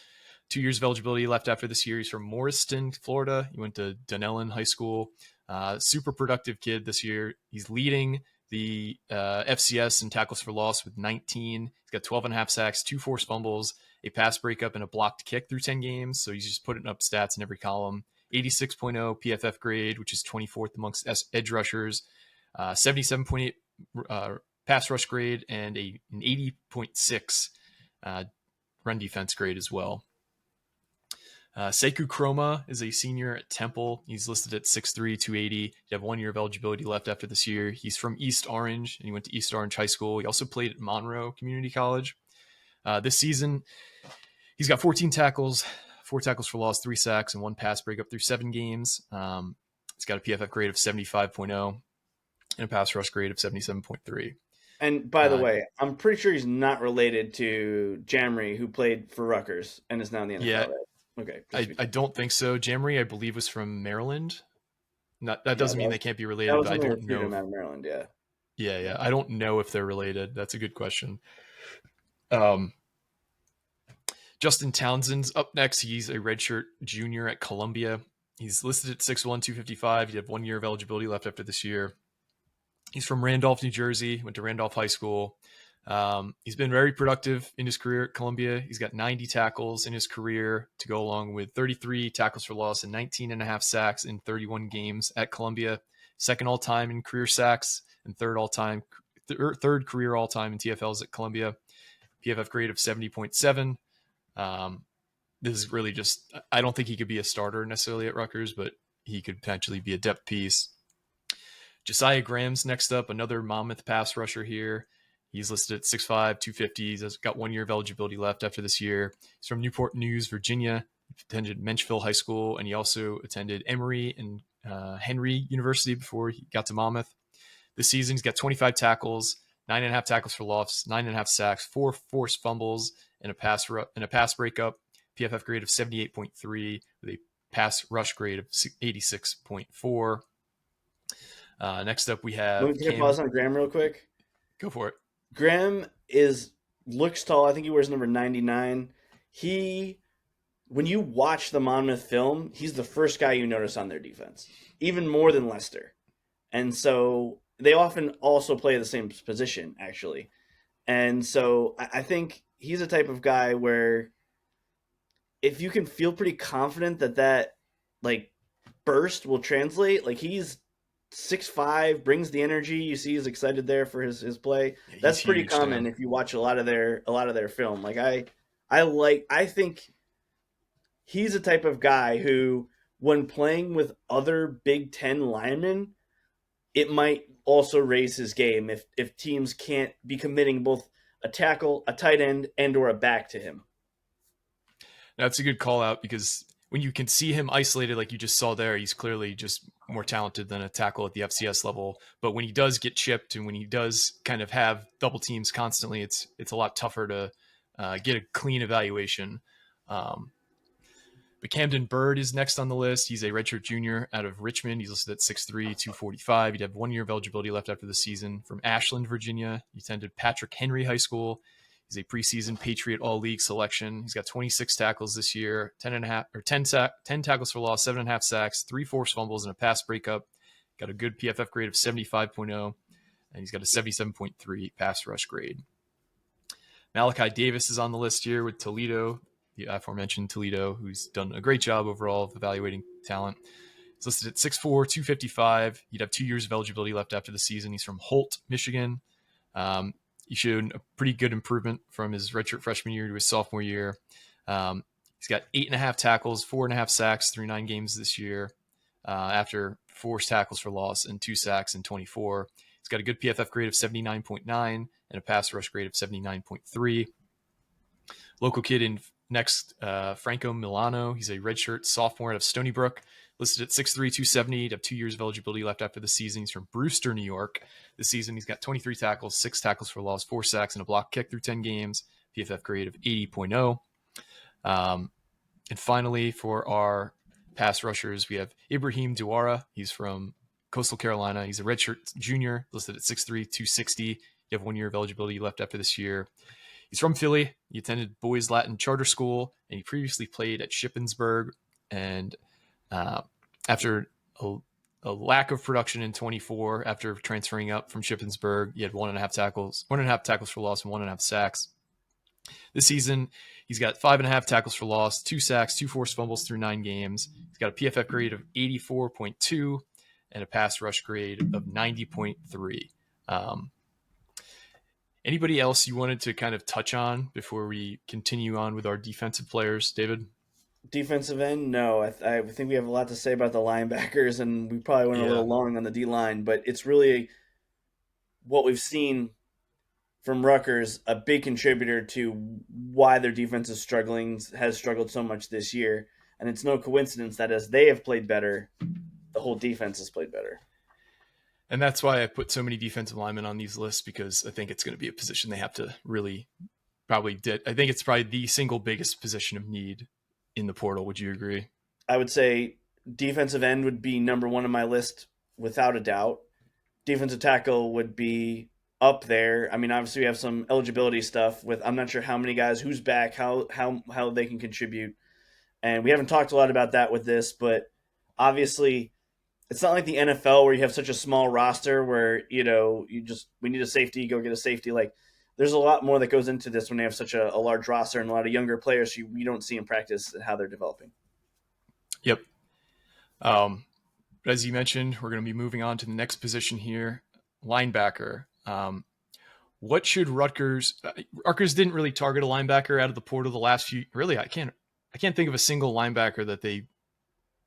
2 years of eligibility left after this year. He's from Morriston, Florida. He went to Dunellen High School. Super productive kid this year. He's leading the FCS in tackles for loss with 19. He's got 12.5 sacks, 2 forced fumbles, a pass breakup, and a blocked kick through 10 games. So he's just putting up stats in every column. 86.0 PFF grade, which is 24th amongst edge rushers. 77.8 pass rush grade, and an 80.6 run defense grade as well. Sekou Chroma is a senior at Temple. He's listed at 6'3", 280. You have 1 year of eligibility left after this year. He's from East Orange, and he went to East Orange High School. He also played at Monroe Community College. This season, he's got 14 tackles, 4 tackles for loss, 3 sacks, and 1 pass breakup through 7 games. He's got a PFF grade of 75.0 and a pass rush grade of 77.3. And by the way, I'm pretty sure he's not related to Jamry, who played for Rutgers and is now in the NFL. Yeah, right? Okay. I don't think so. Jamry, I believe, was from Maryland. That doesn't mean they can't be related, but I don't know. Out of Maryland, yeah. Yeah. I don't know if they're related. That's a good question. Justin Townsend's up next. He's a redshirt junior at Columbia. He's listed at 6'1", 255. He'd have 1 year of eligibility left after this year. He's from Randolph, New Jersey, went to Randolph High School. He's been very productive in his career at Columbia. He's got 90 tackles in his career to go along with 33 tackles for loss and 19.5 sacks in 31 games at Columbia. Second all-time in career sacks and third career all-time in TFLs at Columbia. PFF grade of 70.7. This is really just, I don't think he could be a starter necessarily at Rutgers, but he could potentially be a depth piece. Josiah Graham's next up, another Monmouth pass rusher here. He's listed at 6'5", 250. He's got 1 year of eligibility left after this year. He's from Newport News, Virginia. He attended Menchville High School, and he also attended Emory and Henry University before he got to Monmouth. This season, he's got 25 tackles, 9.5 tackles for loss, 9.5 sacks, 4 forced fumbles, and a pass breakup. PFF grade of 78.3 with a pass rush grade of 86.4. Next up, we have Let me take a pause on Graham real quick. Go for it. Graham looks tall. I think he wears number 99. When you watch the Monmouth film, he's the first guy you notice on their defense, even more than Lester. And so they often also play the same position, actually. And so I think he's a type of guy where if you can feel pretty confident that like burst will translate. Like he's 6'5", brings the energy. You see he's excited there for his play. Yeah, he's That's pretty huge, common Sam. if you watch a lot of their film. Like I think he's a type of guy who, when playing with other Big Ten linemen, it might also raise his game if teams can't be committing both a tackle, a tight end, and or a back to him. That's a good call out because when you can see him isolated, like you just saw there, he's clearly just more talented than a tackle at the FCS level. But when he does get chipped and when he does kind of have double teams constantly, it's a lot tougher to get a clean evaluation. Um, but Camden Bird is next on the list. He's a redshirt junior out of Richmond. He's listed at 6'3", 245. He'd have 1 year of eligibility left after the season. From Ashland, Virginia, he attended Patrick Henry High School. He's a preseason Patriot All-League selection. He's got 26 tackles this year, 10 tackles for loss, 7.5 sacks, 3 forced fumbles, and a pass breakup. Got a good PFF grade of 75.0, and he's got a 77.3 pass rush grade. Malachi Davis is on the list here with Toledo, the aforementioned Toledo, who's done a great job overall of evaluating talent. He's listed at 6'4", 255. He'd have 2 years of eligibility left after the season. He's from Holt, Michigan. He showed a pretty good improvement from his redshirt freshman year to his sophomore year. He's got 8.5 tackles, 4.5 sacks through 9 games this year after forced tackles for loss and 2 sacks in 24. He's got a good PFF grade of 79.9 and a pass rush grade of 79.3. Local kid in next, Franco Milano. He's a redshirt sophomore out of Stony Brook. Listed at 6'3", 270. He'd have 2 years of eligibility left after the season. He's from Brewster, New York. This season, he's got 23 tackles, 6 tackles for loss, 4 sacks, and a block kick through 10 games. PFF grade of 80.0. And finally, for our pass rushers, we have Ibrahim Duara. He's from Coastal Carolina. He's a redshirt junior, listed at 6'3", 260. You have 1 year of eligibility left after this year. He's from Philly. He attended Boys Latin Charter School, and he previously played at Shippensburg. And after a lack of production in 24, after transferring up from Shippensburg, he had 1.5 tackles for loss, and 1.5 sacks. This season, he's got 5.5 tackles for loss, 2 sacks, 2 forced fumbles through 9 games. He's got a PFF grade of 84.2 and a pass rush grade of 90.3. Anybody else you wanted to kind of touch on before we continue on with our defensive players, David? Defensive end, no. I think we have a lot to say about the linebackers, and we probably went a little long on the D-line, but it's really what we've seen from Rutgers, a big contributor to why their defense has struggled so much this year. And it's no coincidence that as they have played better, the whole defense has played better. And that's why I put so many defensive linemen on these lists, because I think it's going to be a position they have to really I think it's probably the single biggest position of need in the portal. Would you agree? I would say defensive end would be number 1 on my list without a doubt. Defensive tackle would be up there. I mean, obviously we have some eligibility stuff with, I'm not sure how many guys, who's back, how they can contribute. And we haven't talked a lot about that with this, but obviously it's not like the NFL where you have such a small roster where, we need a safety, go get a safety. Like, there's a lot more that goes into this when they have such a large roster and a lot of younger players you don't see in practice and how they're developing. Yep. As you mentioned, we're going to be moving on to the next position here, linebacker. What should Rutgers didn't really target a linebacker out of the portal the last few, really, I can't think of a single linebacker that they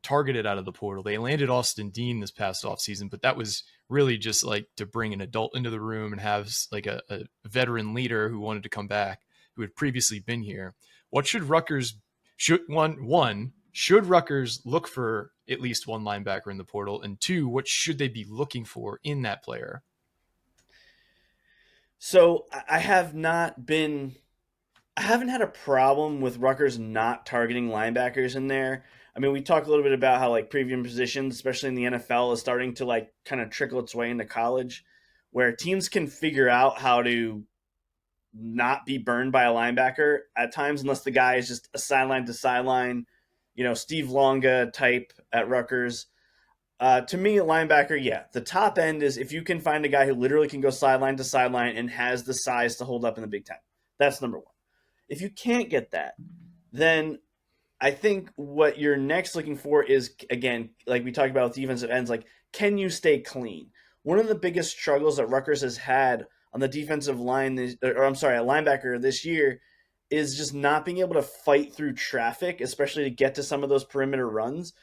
targeted out of the portal. They landed Austin Dean this past offseason, but that was really just like to bring an adult into the room and have like a veteran leader who wanted to come back, who had previously been here. What should Rutgers should Rutgers look for at least one linebacker in the portal? And 2, what should they be looking for in that player? So I haven't had a problem with Rutgers not targeting linebackers in there. I mean, we talked a little bit about how like premium positions, especially in the NFL, is starting to like kind of trickle its way into college, where teams can figure out how to not be burned by a linebacker at times, unless the guy is just a sideline to sideline, Steve Longa type at Rutgers. To me, a linebacker, yeah, the top end is if you can find a guy who literally can go sideline to sideline and has the size to hold up in the Big Ten. That's number 1. If you can't get that, then I think what you're next looking for is, again, like we talked about with defensive ends, like, can you stay clean? One of the biggest struggles that Rutgers has had on the defensive line, or I'm sorry, a linebacker this year, is just not being able to fight through traffic, especially to get to some of those perimeter runs.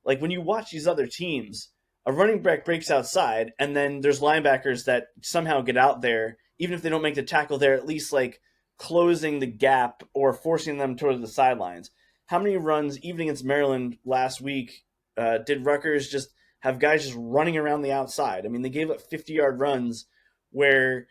Like when you watch these other teams, a running back breaks outside, and then there's linebackers that somehow get out there, even if they don't make the tackle, they're at least like closing the gap or forcing them toward the sidelines. How many runs, even against Maryland last week, did Rutgers just have guys just running around the outside? I mean, they gave up 50-yard runs where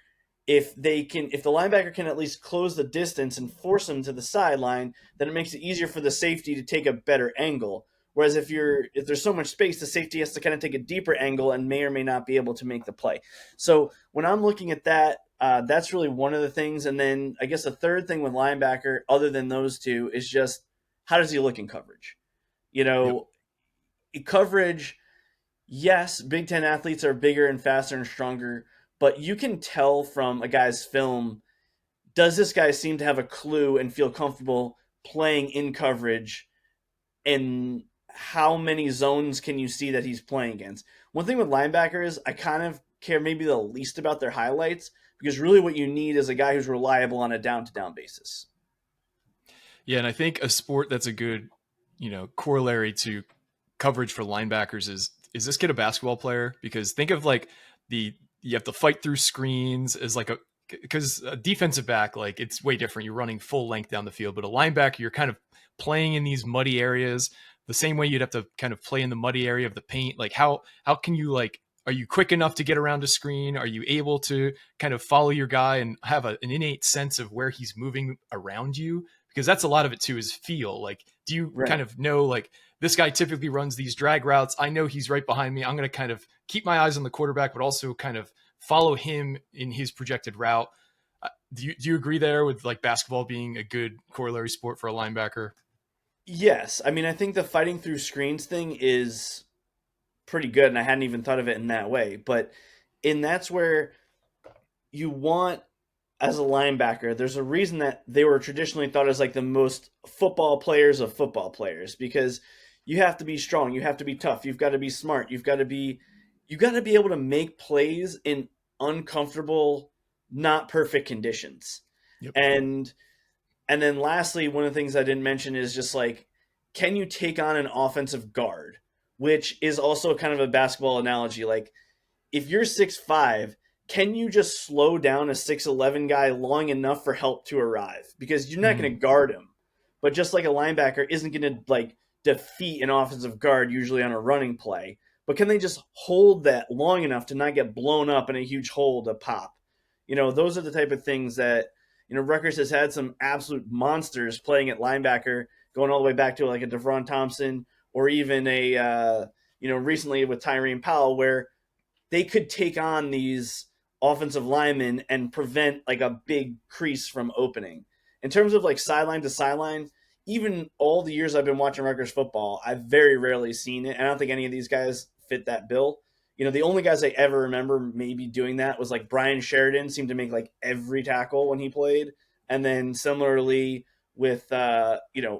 if the linebacker can at least close the distance and force them to the sideline, then it makes it easier for the safety to take a better angle. Whereas if there's so much space, the safety has to kind of take a deeper angle and may or may not be able to make the play. So when I'm looking at that, that's really one of the things. And then I guess the third thing with linebacker, other than those two, is just how does he look in coverage? You know, coverage, yes, Big Ten athletes are bigger and faster and stronger, but you can tell from a guy's film, does this guy seem to have a clue and feel comfortable playing in coverage, and how many zones can you see that he's playing against? One thing with linebackers, I kind of care maybe the least about their highlights, because really what you need is a guy who's reliable on a down-to-down basis. Yeah, and I think a sport that's a good, corollary to coverage for linebackers is this kid a basketball player? Because think of like you have to fight through screens as like because a defensive back, like it's way different. You're running full length down the field, but a linebacker, you're kind of playing in these muddy areas the same way you'd have to kind of play in the muddy area of the paint. Like how can you are you quick enough to get around a screen? Are you able to kind of follow your guy and have an innate sense of where he's moving around you? Because that's a lot of it too, is feel. Like, do you kind of know, like, this guy typically runs these drag routes, I know he's right behind me, I'm going to kind of keep my eyes on the quarterback, but also kind of follow him in his projected route. Do you agree there with like basketball being a good corollary sport for a linebacker? Yes. I mean, I think the fighting through screens thing is pretty good, and I hadn't even thought of it in that way. But that's where you want, as a linebacker, there's a reason that they were traditionally thought as like the most football players of football players, because you have to be strong, you have to be tough, you've got to be smart, you got to be able to make plays in uncomfortable, not perfect conditions. Yep. And then lastly, one of the things I didn't mention is just like, can you take on an offensive guard, which is also kind of a basketball analogy. Like, if you're 6'5", can you just slow down a 6'11" guy long enough for help to arrive? Because you're not going to guard him. But just like a linebacker isn't going to like defeat an offensive guard usually on a running play, but can they just hold that long enough to not get blown up in a huge hole to pop? Those are the type of things that, Rutgers has had some absolute monsters playing at linebacker, going all the way back to like a Devron Thompson, or even recently with Tyrene Powell, where they could take on these offensive linemen and prevent like a big crease from opening. In terms of like sideline to sideline, even all the years I've been watching Rutgers football, I've very rarely seen it. I don't think any of these guys fit that bill. The only guys I ever remember maybe doing that was like Brian Sheridan seemed to make like every tackle when he played. And then similarly with,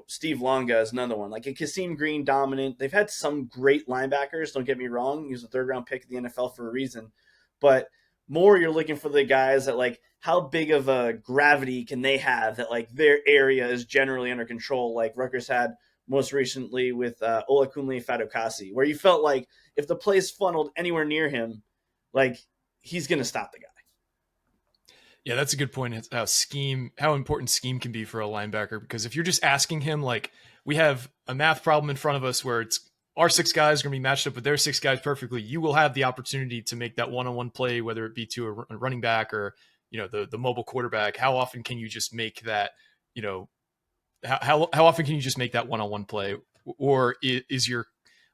Steve Longa is another one. Like a Kasim Green dominant. They've had some great linebackers, don't get me wrong. He was a third-round pick of the NFL for a reason. But more you're looking for the guys that like, how big of a gravity can they have that like their area is generally under control, like Rutgers had most recently with Olakunle Fatukasi, where you felt like if the play's funneled anywhere near him, like he's going to stop the guy. Yeah, that's a good point. It's how important scheme can be for a linebacker. Because if you're just asking him, like, we have a math problem in front of us where it's our 6 guys are going to be matched up with their 6 guys perfectly, you will have the opportunity to make that one-on-one play, whether it be to a running back or, the mobile quarterback. How often can you just make that, how often can you just make that one-on-one play? Or is your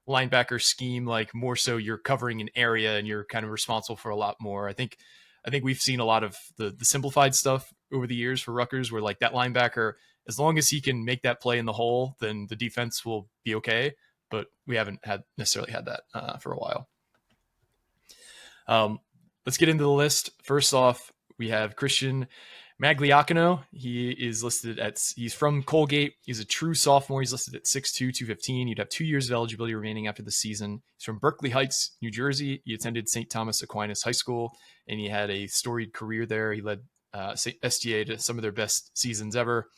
linebacker scheme like more so you're covering an area and you're kind of responsible for a lot more? I think we've seen a lot of the simplified stuff over the years for Rutgers, where like that linebacker, as long as he can make that play in the hole, then the defense will be okay. But we haven't necessarily had that for a while. Let's get into the list. First off, we have Christian Magliacano, he's from Colgate. He's a true sophomore. He's listed at 6'2", 215. You'd have 2 years of eligibility remaining after the season. He's from Berkeley Heights, New Jersey. He attended St. Thomas Aquinas High School, and he had a storied career there. He led STA to some of their best seasons ever.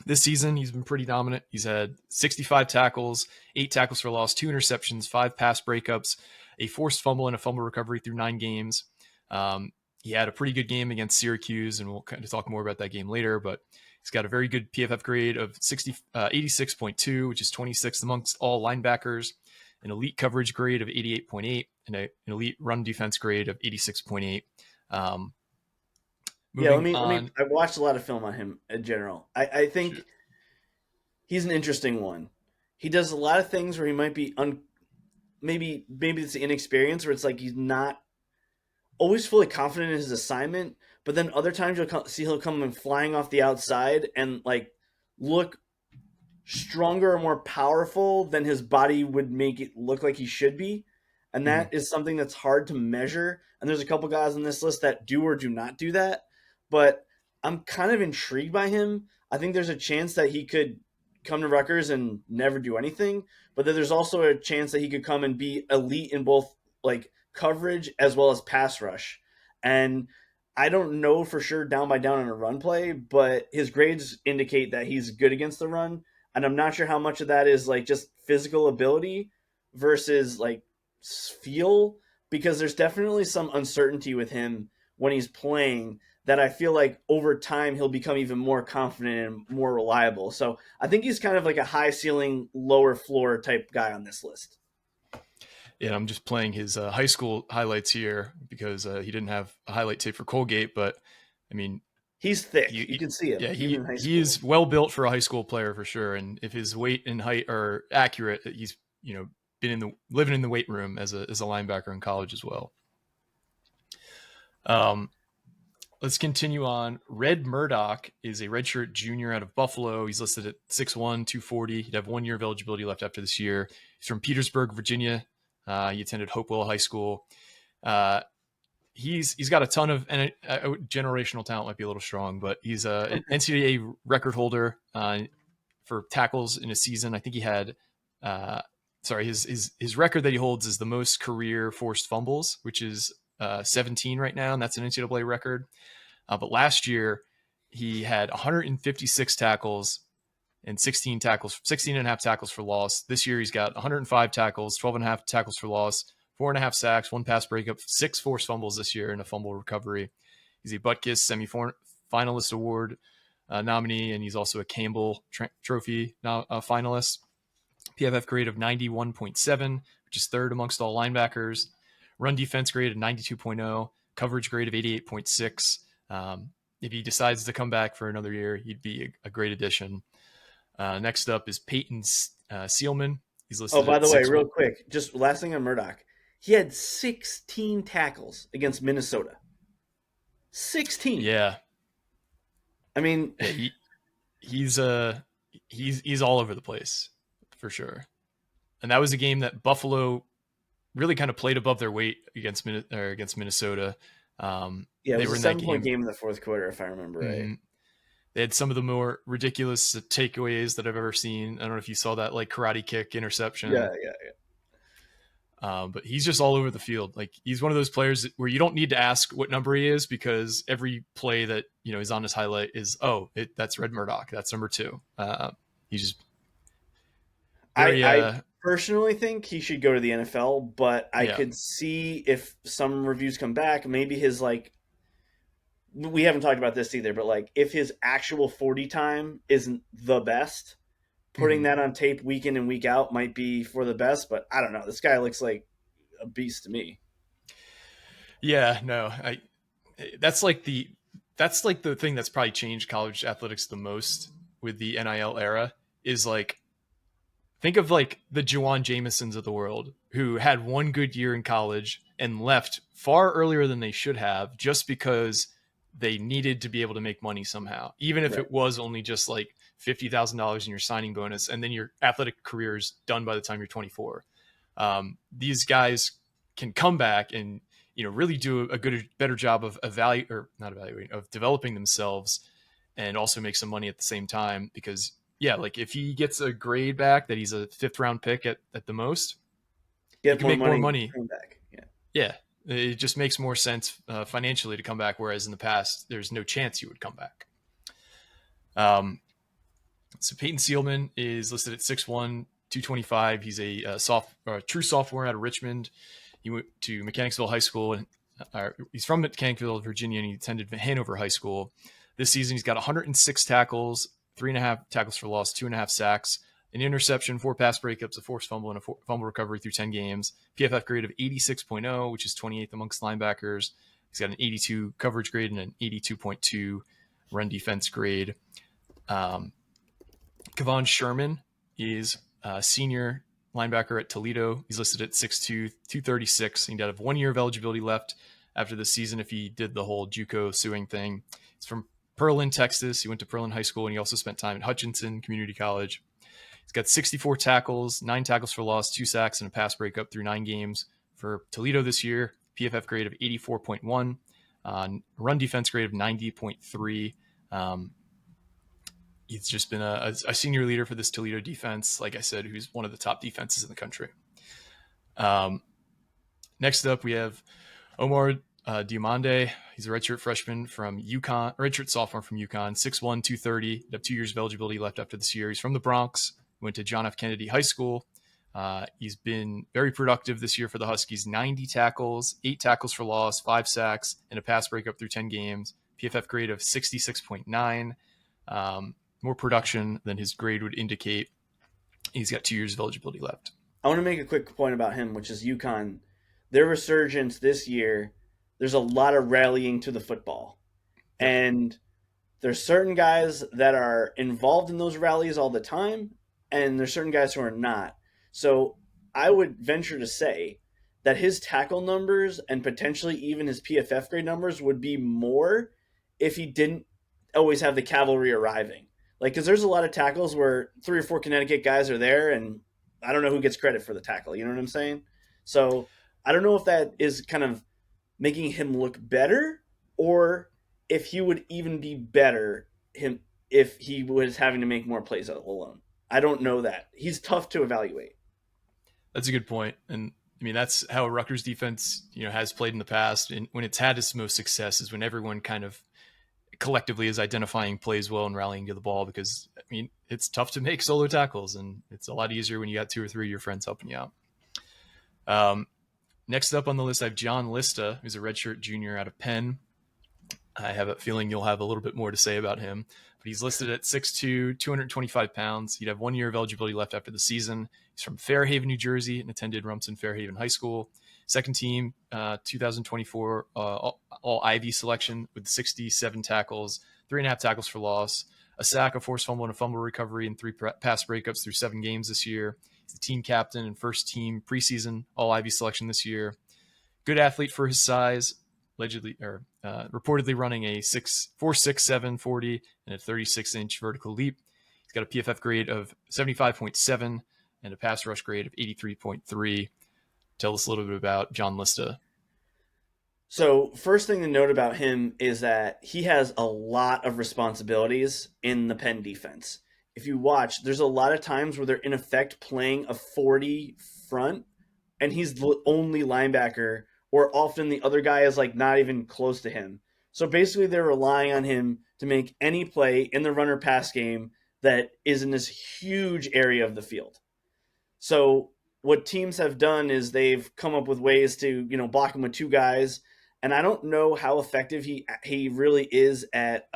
This season, he's been pretty dominant. He's had 65 tackles, 8 tackles for loss, 2 interceptions, 5 pass breakups, a forced fumble, and a fumble recovery through 9 games. He had a pretty good game against Syracuse, and we'll kind of talk more about that game later, but he's got a very good PFF grade of 86.2, which is 26th amongst all linebackers, an elite coverage grade of 88.8, and an elite run defense grade of 86.8. I've watched a lot of film on him in general. I think he's an interesting one. He does a lot of things where he might be maybe it's the inexperience where it's like he's not always fully confident in his assignment, but then other times he'll come in flying off the outside and like look stronger or more powerful than his body would make it look like he should be. And that is something that's hard to measure. And there's a couple guys on this list that do or do not do that. But I'm kind of intrigued by him. I think there's a chance that he could come to Rutgers and never do anything, but then there's also a chance that he could come and be elite in both like coverage as well as pass rush. And I don't know for sure down by down on a run play, but his grades indicate that he's good against the run. And I'm not sure how much of that is like just physical ability versus like feel, because there's definitely some uncertainty with him when he's playing that I feel like over time he'll become even more confident and more reliable. So I think he's kind of like a high ceiling, lower floor type guy on this list. Yeah, I'm just playing his high school highlights here because he didn't have a highlight tape for Colgate, but I mean, he's thick. You can see him. Yeah, he is well built for a high school player for sure. And if his weight and height are accurate, he's been living in the weight room as a linebacker in college as well. Let's continue on. Red Murdoch is a redshirt junior out of Buffalo. He's listed at 6'1", 240. He'd have 1 year of eligibility left after this year. He's from Petersburg, Virginia. He attended Hopewell High School. He's got a ton of generational talent, might be a little strong, but he's an NCAA record holder for tackles in a season. I think he had, his record that he holds is the most career forced fumbles, which is 17 right now, and that's an NCAA record. But last year he had 156 tackles and 16 and a half tackles for loss. This year he's got 105 tackles, 12 and a half tackles for loss, 4.5 sacks, 1 pass breakup, 6 forced fumbles this year, and a fumble recovery. He's a Butkus semi-finalist award nominee, and he's also a Campbell Trophy finalist. PFF grade of 91.7, which is third amongst all linebackers. Run defense grade of 92.0, coverage grade of 88.6. If he decides to come back for another year, he'd be a great addition. Next up is Peyton Sealman. He's listed. Oh, by the way, real quick, just last thing on Murdoch. He had 16 tackles against Minnesota. 16. Yeah. I mean, he's all over the place for sure. And that was a game that Buffalo really kind of played above their weight against Minnesota. It was a 7-point game in the fourth quarter, if I remember right. They had some of the more ridiculous takeaways that I've ever seen. I don't know if you saw that like karate kick interception. Yeah. But he's just all over the field. Like he's one of those players where you don't need to ask what number he is because every play that is on his highlight is that's Red Murdoch. That's number 2. He's just. I personally think he should go to the NFL, but I could see if some reviews come back, maybe his we haven't talked about this either, but like if his actual 40 time isn't the best, putting that on tape week in and week out might be for the best, but I don't know. This guy looks like a beast to me. Yeah, no, that's like the thing that's probably changed college athletics the most with the NIL era is like, think of like the Juwan Jamesons of the world who had one good year in college and left far earlier than they should have just because they needed to be able to make money somehow, even if it was only just like $50,000 in your signing bonus, and then your athletic career is done by the time you're 24. These guys can come back and really do a better job of of developing themselves, and also make some money at the same time. Because yeah, like if he gets a grade back that he's a 5th round pick at the most, he Get can more make more money money. coming back. Yeah. Yeah, it just makes more sense financially to come back. Whereas in the past, there's no chance you would come back. So Peyton Seelman is listed at 6'1", 225. He's a true sophomore out of Richmond. He went to Mechanicsville High School, and he's from Mechanicsville, Virginia, and he attended Hanover High School. This season, he's got 106 tackles, 3.5 tackles for loss, 2.5 sacks, an interception, 4 pass breakups, a forced fumble, and a fumble recovery through 10 games. PFF grade of 86.0, which is 28th amongst linebackers. He's got an 82 coverage grade and an 82.2 run defense grade. Kevon Sherman is a senior linebacker at Toledo. He's listed at 6'2", 236. He'd have 1 year of eligibility left after the season if he did the whole JUCO suing thing. He's from Pearland, Texas. He went to Pearland High School, and he also spent time at Hutchinson Community College. He's got 64 tackles, 9 tackles for loss, 2 sacks, and a pass breakup through 9 games for Toledo this year. PFF grade of 84.1, run defense grade of 90.3. He's just been a senior leader for this Toledo defense, like I said, who's one of the top defenses in the country. Next up, we have Omar Diomande. He's a redshirt freshman from UConn, redshirt sophomore from UConn, 6'1", 230. Have 2 years of eligibility left after this year. He's from the Bronx, went to John F. Kennedy High School. He's been very productive this year for the Huskies, 90 tackles, 8 tackles for loss, 5 sacks, and a pass breakup through 10 games. PFF grade of 66.9. More production than his grade would indicate. He's got 2 years of eligibility left. I want to make a quick point about him, which is UConn. Their resurgence this year, there's a lot of rallying to the football. Yep. And there's certain guys that are involved in those rallies all the time, and there's certain guys who are not. So I would venture to say that his tackle numbers and potentially even his PFF grade numbers would be more if he didn't always have the cavalry arriving. Like, because there's a lot of tackles where 3 or 4 Connecticut guys are there, and I don't know who gets credit for the tackle. You know what I'm saying? So I don't know if that is kind of making him look better, or if he would even be better if he was having to make more plays alone. I don't know that. He's tough to evaluate. That's a good point. And I mean, that's how a Rutgers defense, has played in the past. And when it's had its most success is when everyone kind of collectively is identifying plays well and rallying to the ball, because I mean, it's tough to make solo tackles, and it's a lot easier when you got 2 or 3 of your friends helping you out. Next up on the list, I have John Lista, who's a redshirt junior out of Penn. I have a feeling you'll have a little bit more to say about him, but he's listed at 6'2", 225 pounds. He'd have 1 year of eligibility left after the season. He's from Fairhaven, New Jersey, and attended Rumson Fairhaven High School. Second team 2024 all Ivy selection with 67 tackles, 3.5 tackles for loss, a sack, a forced fumble, and a fumble recovery, and 3 pass breakups through 7 games this year. He's the team captain and first team preseason all Ivy selection this year. Good athlete for his size, reportedly running a 4.67 40 and a 36-inch vertical leap. He's got a PFF grade of 75.7 and a pass rush grade of 83.3. Tell us a little bit about John Lista. So first thing to note about him is that he has a lot of responsibilities in the Penn defense. If you watch, there's a lot of times where they're in effect playing a 40 front, and he's the only linebacker, or often the other guy is like not even close to him. So basically they're relying on him to make any play in the runner pass game that is in this huge area of the field. So what teams have done is they've come up with ways to, block him with 2 guys. And I don't know how effective he really is at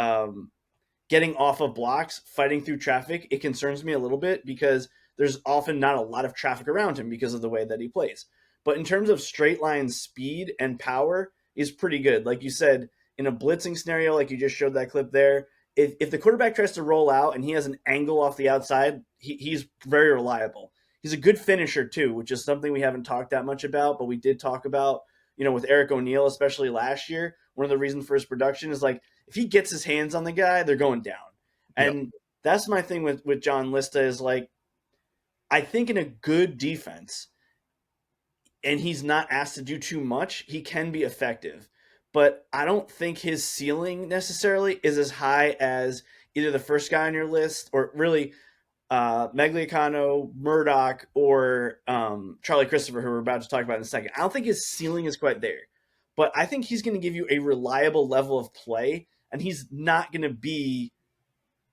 getting off of blocks, fighting through traffic. It concerns me a little bit because there's often not a lot of traffic around him because of the way that he plays. But in terms of straight line speed and power, he's pretty good. Like you said, in a blitzing scenario, like you just showed that clip there, if the quarterback tries to roll out and he has an angle off the outside, he's very reliable. He's a good finisher too, which is something we haven't talked that much about, but we did talk about, with Eric O'Neill, especially last year. One of the reasons for his production is like, if he gets his hands on the guy, they're going down. And That's my thing with John Lista is like, I think in a good defense, and he's not asked to do too much, he can be effective. But I don't think his ceiling necessarily is as high as either the first guy on your list or really Megliacano, Murdoch, or Charlie Christopher, who we're about to talk about in a second. I don't think his ceiling is quite there, but I think he's going to give you a reliable level of play, and he's not going to be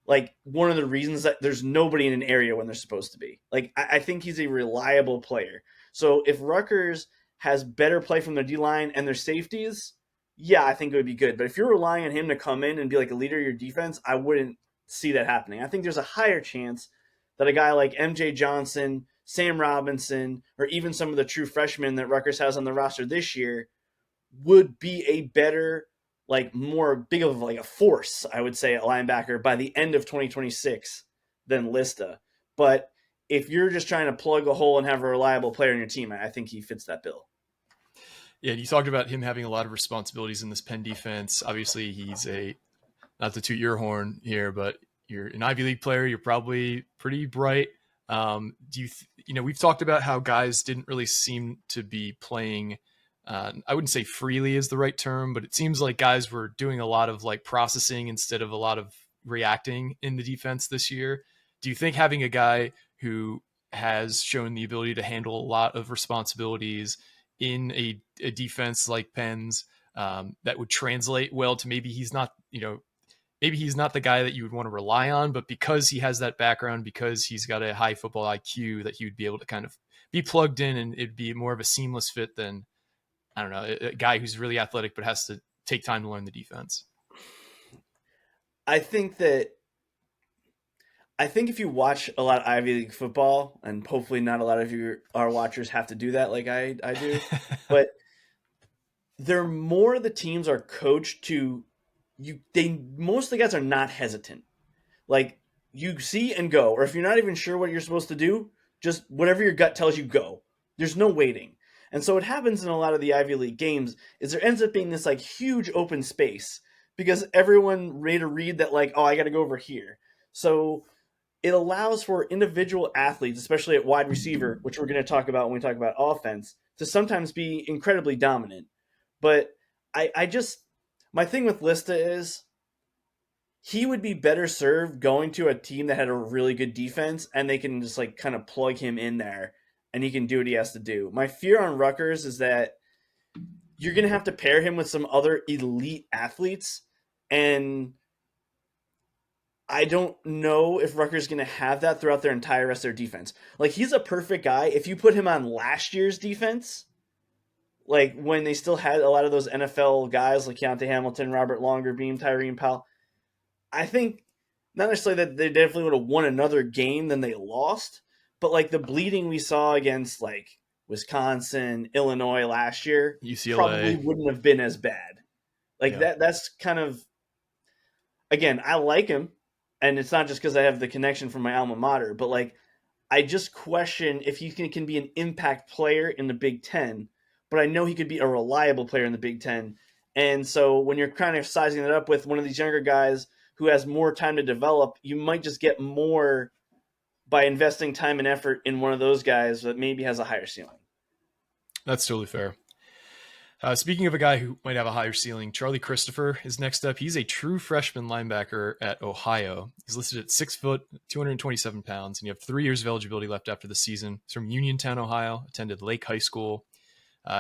like one of the reasons that there's nobody in an area when they're supposed to be. Like I think he's a reliable player. So if Rutgers has better play from their D line and their safeties, yeah, I think it would be good. But if you're relying on him to come in and be like a leader of your defense, I wouldn't see that happening. I think there's a higher chance that a guy like MJ Johnson, Sam Robinson, or even some of the true freshmen that Rutgers has on the roster this year would be a better, like more big of like a force, I would say, at linebacker by the end of 2026 than Lista. But if you're just trying to plug a hole and have a reliable player in your team, I think he fits that bill. Yeah, you talked about him having a lot of responsibilities in this Penn defense. Obviously, he's not to toot your horn here, but you're an Ivy League player. You're probably pretty bright. We've talked about how guys didn't really seem to be playing. I wouldn't say freely is the right term, but it seems like guys were doing a lot of like processing instead of a lot of reacting in the defense this year. Do you think having a guy who has shown the ability to handle a lot of responsibilities in a defense like Penn's that would translate well to maybe he's not the guy that you would want to rely on, but because he has that background, because he's got a high football IQ, that he would be able to kind of be plugged in and it'd be more of a seamless fit than, I don't know, a guy who's really athletic but has to take time to learn the defense. I think if you watch a lot of Ivy League football, and hopefully not a lot of our watchers have to do that like I do, but the teams are coached to most of the guys are not hesitant. Like you see and go, or if you're not even sure what you're supposed to do, just whatever your gut tells you, go. There's no waiting. And so what happens in a lot of the Ivy League games is there ends up being this like huge open space because everyone made a read that like, oh, I got to go over here. So it allows for individual athletes, especially at wide receiver, which we're going to talk about when we talk about offense, to sometimes be incredibly dominant. But my thing with Lista is he would be better served going to a team that had a really good defense and they can just like kind of plug him in there and he can do what he has to do. My fear on Rutgers is that you're going to have to pair him with some other elite athletes, and I don't know if Rutgers is going to have that throughout their entire rest of their defense. Like he's a perfect guy. If you put him on last year's defense, like when they still had a lot of those NFL guys like Keontae Hamilton, Robert Longerbeam, Tyreen Powell, I think not necessarily that they definitely would have won another game than they lost, but like the bleeding we saw against like Wisconsin, Illinois last year UCLA probably wouldn't have been as bad. Like yeah. that's kind of, again, I like him, and it's not just because I have the connection from my alma mater, but like I just question if he can be an impact player in the Big Ten, but I know he could be a reliable player in the Big Ten. And so when you're kind of sizing it up with one of these younger guys who has more time to develop, you might just get more by investing time and effort in one of those guys that maybe has a higher ceiling. That's totally fair. Speaking of a guy who might have a higher ceiling, Charlie Christopher is next up. He's a true freshman linebacker at Ohio. He's listed at 6 foot, 227 pounds, and you have 3 years of eligibility left after the season. He's from Uniontown, Ohio, attended Lake High School.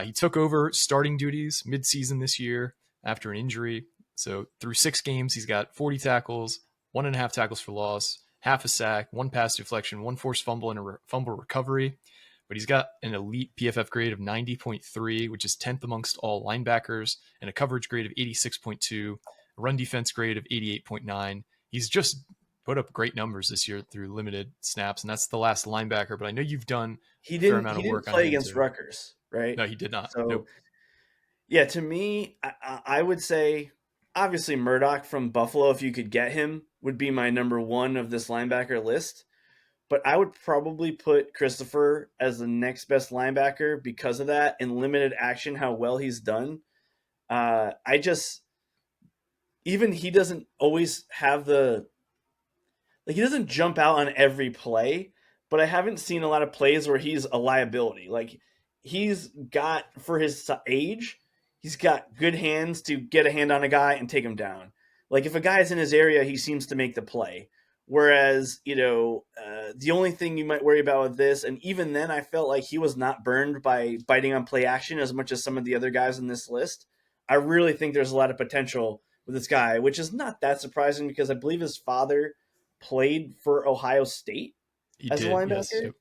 He took over starting duties mid-season this year after an injury. So through 6 games, he's got 40 tackles, 1.5 tackles for loss, half a sack, 1 pass deflection, 1 forced fumble, and a fumble recovery. But he's got an elite PFF grade of 90.3, which is 10th amongst all linebackers, and a coverage grade of 86.2, a run defense grade of 88.9. He's just put up great numbers this year through limited snaps, and that's the last linebacker. But I know you've done He a fair didn't amount he of work didn't on play him against too. Rutgers, right? No, he did not. So Nope. yeah, to me, I would say obviously Murdoch from Buffalo, if you could get him, would be my number one of this linebacker list. But I would probably put Christopher as the next best linebacker because of that in limited action, how well he's done. Even he doesn't always have he doesn't jump out on every play, but I haven't seen a lot of plays where he's a liability. Like he's got, for his age, he's got good hands to get a hand on a guy and take him down. Like if a guy's in his area, he seems to make the play. Whereas, the only thing you might worry about with this, and even then I felt like he was not burned by biting on play action as much as some of the other guys in this list. I really think there's a lot of potential with this guy, which is not that surprising because I believe his father played for Ohio State He as a did, linebacker. yes. Yep.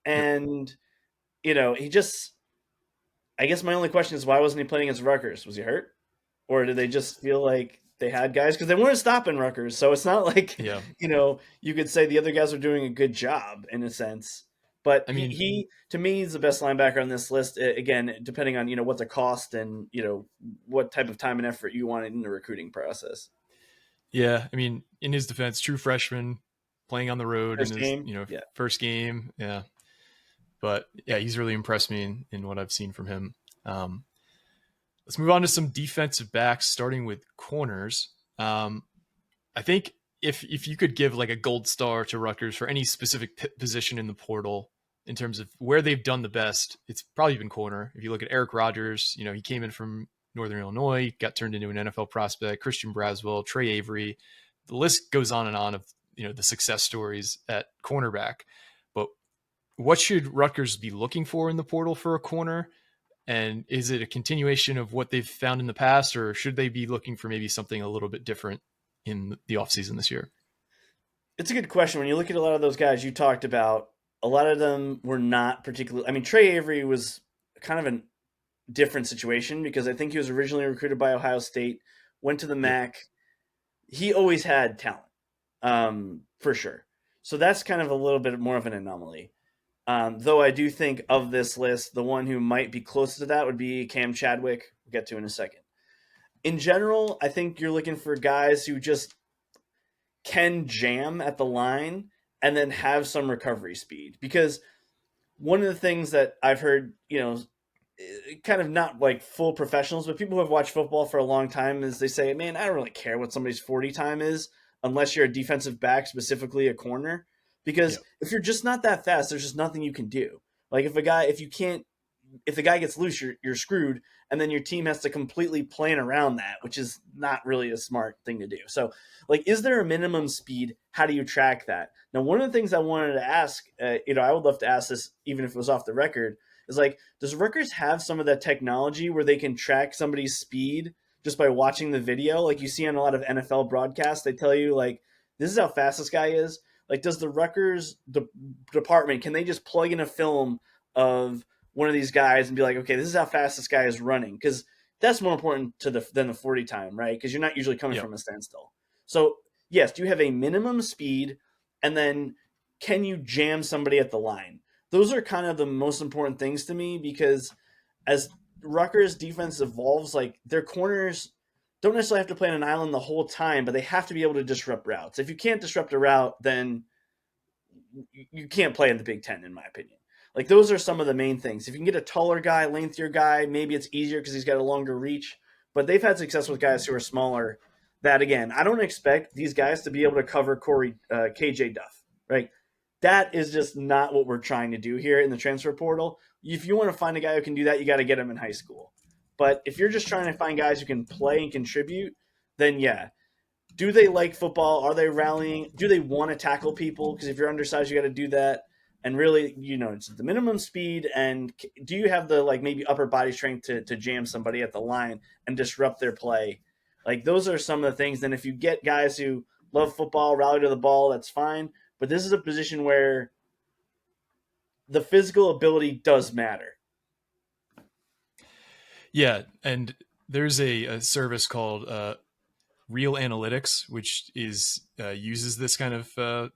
And, he just, I guess my only question is why wasn't he playing against Rutgers? Was he hurt? Or did they just feel like they had guys? Because they weren't stopping Rutgers. So it's not like, Yeah. You could say the other guys were doing a good job in a sense. But I mean, he to me, is the best linebacker on this list. Again, depending on, what the cost and, what type of time and effort you want in the recruiting process. yeah, I mean, in his defense, true freshman playing on the road First in his, game? Yeah. first game. Yeah. But yeah, he's really impressed me in what I've seen from him. Let's move on to some defensive backs, starting with corners. I think if you could give like a gold star to Rutgers for any specific position in the portal in terms of where they've done the best, it's probably been corner. If you look at Eric Rogers, he came in from Northern Illinois, got turned into an NFL prospect, Christian Braswell, Trey Avery. The list goes on and on of, the success stories at cornerback. But what should Rutgers be looking for in the portal for a corner? And is it a continuation of what they've found in the past, or should they be looking for maybe something a little bit different in the offseason this year? It's a good question. When you look at a lot of those guys you talked about, a lot of them were not particularly. I mean, Trey Avery was kind of a different situation because I think he was originally recruited by Ohio State, went to the MAC. He always had talent, for sure. So that's kind of a little bit more of an anomaly. Though I do think of this list, the one who might be closest to that would be Cam Chadwick. We'll get to in a second. In general, I think you're looking for guys who just can jam at the line and then have some recovery speed. Because one of the things that I've heard, kind of not like full professionals, but people who have watched football for a long time is they say, man, I don't really care what somebody's 40 time is unless you're a defensive back, specifically a corner. Because if you're just not that fast, there's just nothing you can do. Like if the guy gets loose, you're screwed. And then your team has to completely plan around that, which is not really a smart thing to do. So like, is there a minimum speed? How do you track that? Now, one of the things I wanted to ask, I would love to ask this, even if it was off the record, is like, does Rutgers have some of that technology where they can track somebody's speed just by watching the video? Like you see on a lot of NFL broadcasts, they tell you like, this is how fast this guy is. Like, does the Rutgers department, can they just plug in a film of one of these guys and be like, okay, this is how fast this guy is running? Because that's more important than the 40 time, right? Because you're not usually coming from a standstill. So, yes, do you have a minimum speed? And then can you jam somebody at the line? Those are kind of the most important things to me because as Rutgers defense evolves, like their corners don't necessarily have to play on an island the whole time, but they have to be able to disrupt routes. If you can't disrupt a route, then you can't play in the Big Ten, in my opinion. Like those are some of the main things. If you can get a taller guy, lengthier guy, maybe it's easier because he's got a longer reach. But they've had success with guys who are smaller. That again, I don't expect these guys to be able to cover KJ Duff, right? That is just not what we're trying to do here in the transfer portal. If you want to find a guy who can do that, you got to get him in high school. But if you're just trying to find guys who can play and contribute, then yeah. Do they like football? Are they rallying? Do they want to tackle people? Because if you're undersized, you got to do that. And really, it's the minimum speed. And do you have the maybe upper body strength to jam somebody at the line and disrupt their play? Like those are some of the things. Then if you get guys who love football, rally to the ball, that's fine. But this is a position where the physical ability does matter. Yeah, and there's a service called Real Analytics, which uses this kind of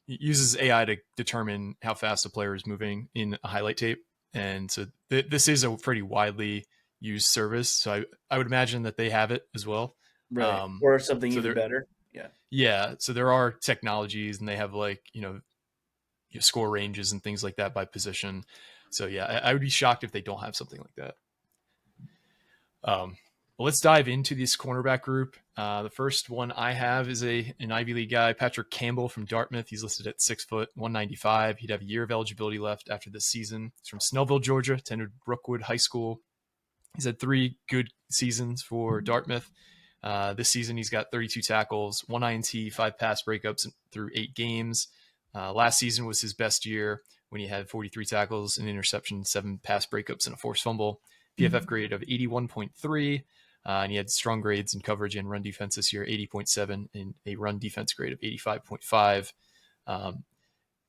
uses AI to determine how fast a player is moving in a highlight tape. And so this is a pretty widely used service. So I would imagine that they have it as well. Right. Or something even better. Yeah. Yeah. So there are technologies and they have score ranges and things like that by position. So yeah, I would be shocked if they don't have something like that. Well, let's dive into this cornerback group. The first one I have is an Ivy League guy, Patrick Campbell from Dartmouth. He's listed at 6', 195. He'd have a year of eligibility left after this season. He's from Snellville, Georgia, attended Brookwood High School. He's had 3 good seasons for Dartmouth. This season, he's got 32 tackles, 1 INT, 5 pass breakups through 8 games. Last season was his best year when he had 43 tackles, an interception, 7 pass breakups, and a forced fumble. PFF grade of 81.3. And he had strong grades in coverage and run defense this year, 80.7, and a run defense grade of 85.5.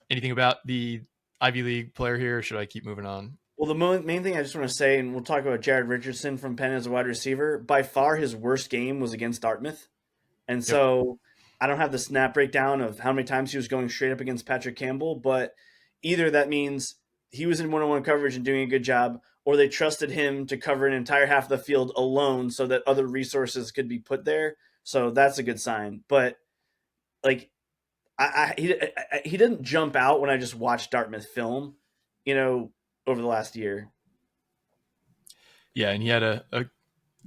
Anything about the Ivy League player here? Or should I keep moving on? Well, the main thing I just want to say, and we'll talk about Jared Richardson from Penn as a wide receiver, by far his worst game was against Dartmouth. And so I don't have the snap breakdown of how many times he was going straight up against Patrick Campbell, but either that means he was in one-on-one coverage and doing a good job, or they trusted him to cover an entire half of the field alone so that other resources could be put there. So that's a good sign. But like, he didn't jump out when I just watched Dartmouth film, over the last year. Yeah, and he had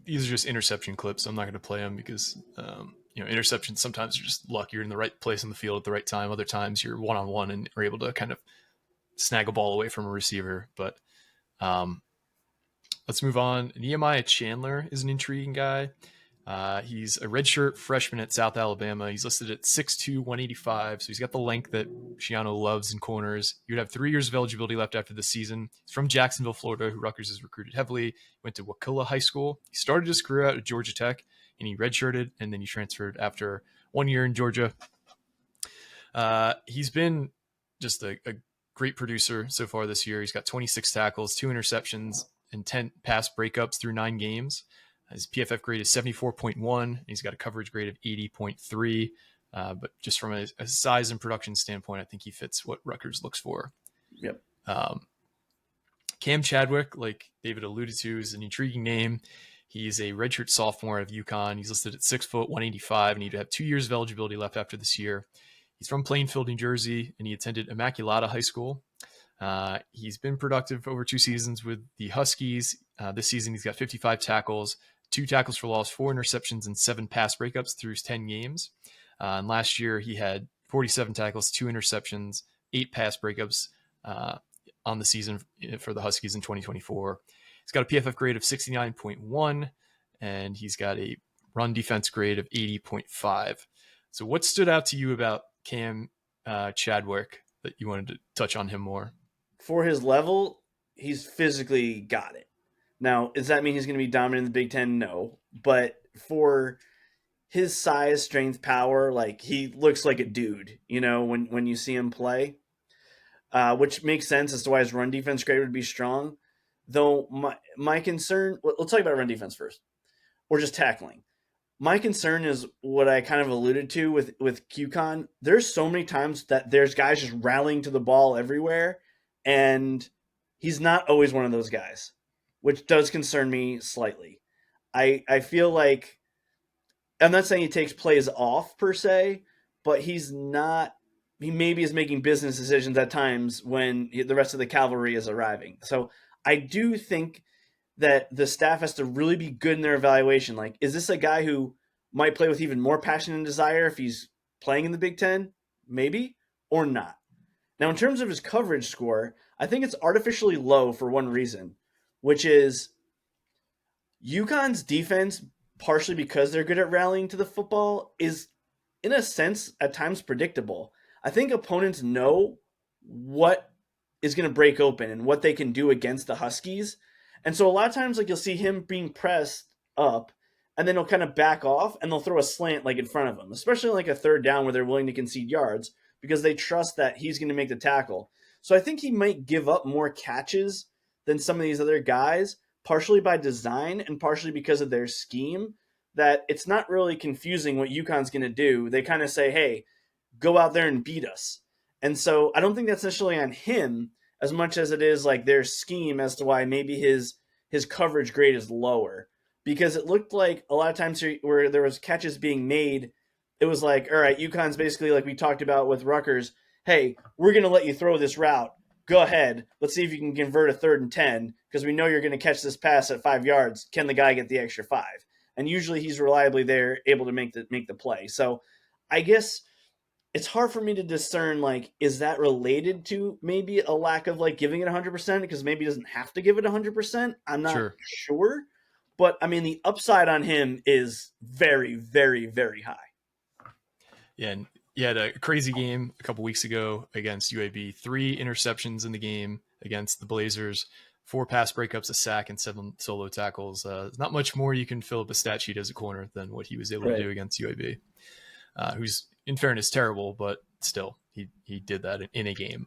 these are just interception clips. So I'm not going to play them because interceptions sometimes are just luck. You're in the right place on the field at the right time. Other times you're one-on-one and are able to kind of snag a ball away from a receiver. But let's move on. Nehemiah Chandler is an intriguing guy. He's a redshirt freshman at South Alabama. He's listed at 6'2", 185. So he's got the length that Shiano loves in corners. He would have 3 years of eligibility left after the season. He's from Jacksonville, Florida, who Rutgers has recruited heavily. He went to Wakulla High School. He started his career out at Georgia Tech, and he redshirted, and then he transferred after 1 year in Georgia. He's been just a great producer so far this year. He's got 26 tackles, 2 interceptions, and 10 pass breakups through 9 games. His PFF grade is 74.1. He's got a coverage grade of 80.3. But just from a size and production standpoint, I think he fits what Rutgers looks for. Yep. Cam Chadwick, like David alluded to, is an intriguing name. He's a redshirt sophomore out of UConn. He's listed at 6', 185, and he'd have 2 years of eligibility left after this year. He's from Plainfield, New Jersey, and he attended Immaculata High School. He's been productive over 2 seasons with the Huskies. This season, he's got 55 tackles, 2 tackles for loss, 4 interceptions, and 7 pass breakups through his 10 games. And last year, he had 47 tackles, 2 interceptions, 8 pass breakups on the season for the Huskies in 2024. He's got a PFF grade of 69.1, and he's got a run defense grade of 80.5. So what stood out to you about Cam Chadwick that you wanted to touch on him more? For his level, he's physically got it. Now, does that mean he's going to be dominant in the Big Ten? No. But for his size, strength, power, like he looks like a dude, when you see him play, which makes sense as to why his run defense grade would be strong. Though my concern, let's talk about run defense first, or just tackling. My concern is what I kind of alluded to with UConn. There's so many times that there's guys just rallying to the ball everywhere, and he's not always one of those guys, which does concern me slightly. I feel like, I'm not saying he takes plays off per se, but he maybe is making business decisions at times when the rest of the cavalry is arriving. So I do think that the staff has to really be good in their evaluation. Like, is this a guy who might play with even more passion and desire if he's playing in the Big Ten? Maybe, or not. Now, in terms of his coverage score, I think it's artificially low for one reason, which is UConn's defense, partially because they're good at rallying to the football, is, in a sense, at times predictable. I think opponents know what is going to break open and what they can do against the Huskies. And so a lot of times, like, you'll see him being pressed up, and then he'll kind of back off, and they'll throw a slant like in front of him, especially like a third down where they're willing to concede yards because they trust that he's going to make the tackle. So I think he might give up more catches than some of these other guys, partially by design and partially because of their scheme, that it's not really confusing what UConn's going to do. They kind of say, hey, go out there and beat us. And so I don't think that's necessarily on him as much as it is like their scheme as to why maybe his coverage grade is lower. Because it looked like a lot of times where there was catches being made, it was like, all right, UConn's basically like we talked about with Rutgers, hey, we're going to let you throw this route. Go ahead. Let's see if you can convert a 3rd and 10 because we know you're going to catch this pass at 5 yards. Can the guy get the extra 5? and usually he's reliably there, able to make the play. So I guess it's hard for me to discern, like, is that related to maybe a lack of like giving it 100% because maybe he doesn't have to give it 100%. I'm not Sure. sure, but I mean the upside on him is very, very, very high. Yeah, and he had a crazy game a couple weeks ago against UAB. 3 interceptions in the game against the Blazers, 4 pass breakups, a sack, and 7 solo tackles. Not much more you can fill up a stat sheet as a corner than what he was able to do against UAB, who's, in fairness, terrible, but still, he did that in a game.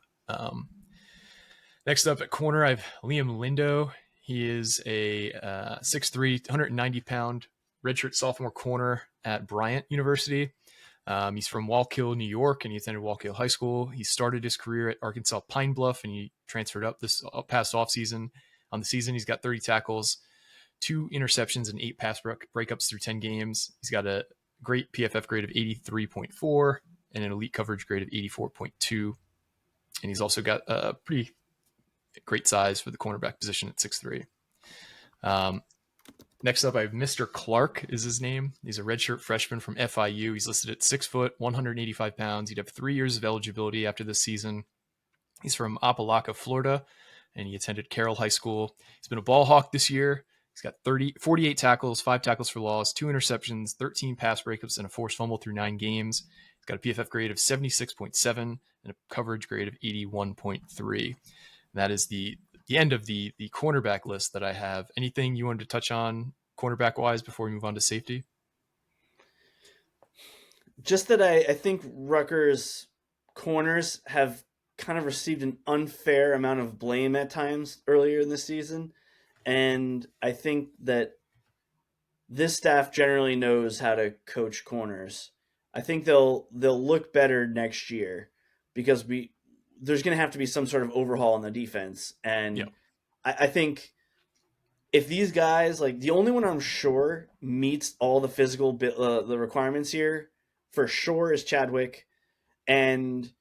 Next up at corner, I have Liam Lindo. He is a 6'3", 190-pound redshirt sophomore corner at Bryant University. He's from Wallkill, New York, and he attended Wallkill High School. He started his career at Arkansas Pine Bluff, and he transferred up this past offseason. On the season, he's got 30 tackles, 2 interceptions, and 8 pass breakups through 10 games. He's got a great PFF grade of 83.4 and an elite coverage grade of 84.2. And he's also got a pretty great size for the cornerback position at 6'3". Next up, I have Mr. Clark is his name. He's a redshirt freshman from FIU. He's listed at 6 foot, 185 pounds. He'd have 3 years of eligibility after this season. He's from Opelika, Florida, and he attended Carroll High School. He's been a ball hawk this year. He's got 48 tackles, 5 tackles for loss, 2 interceptions, 13 pass breakups, and a forced fumble through 9 games. He's got a PFF grade of 76.7 and a coverage grade of 81.3. And that is the end of the cornerback list that I have. Anything you wanted to touch on cornerback wise before we move on to safety? Just that I think Rutgers corners have kind of received an unfair amount of blame at times earlier in the season. And I think that this staff generally knows how to coach corners. I think they'll look better next year because there's going to have to be some sort of overhaul on the defense. And I think if these guys, like the only one I'm sure meets all the physical the requirements here for sure is Chadwick. And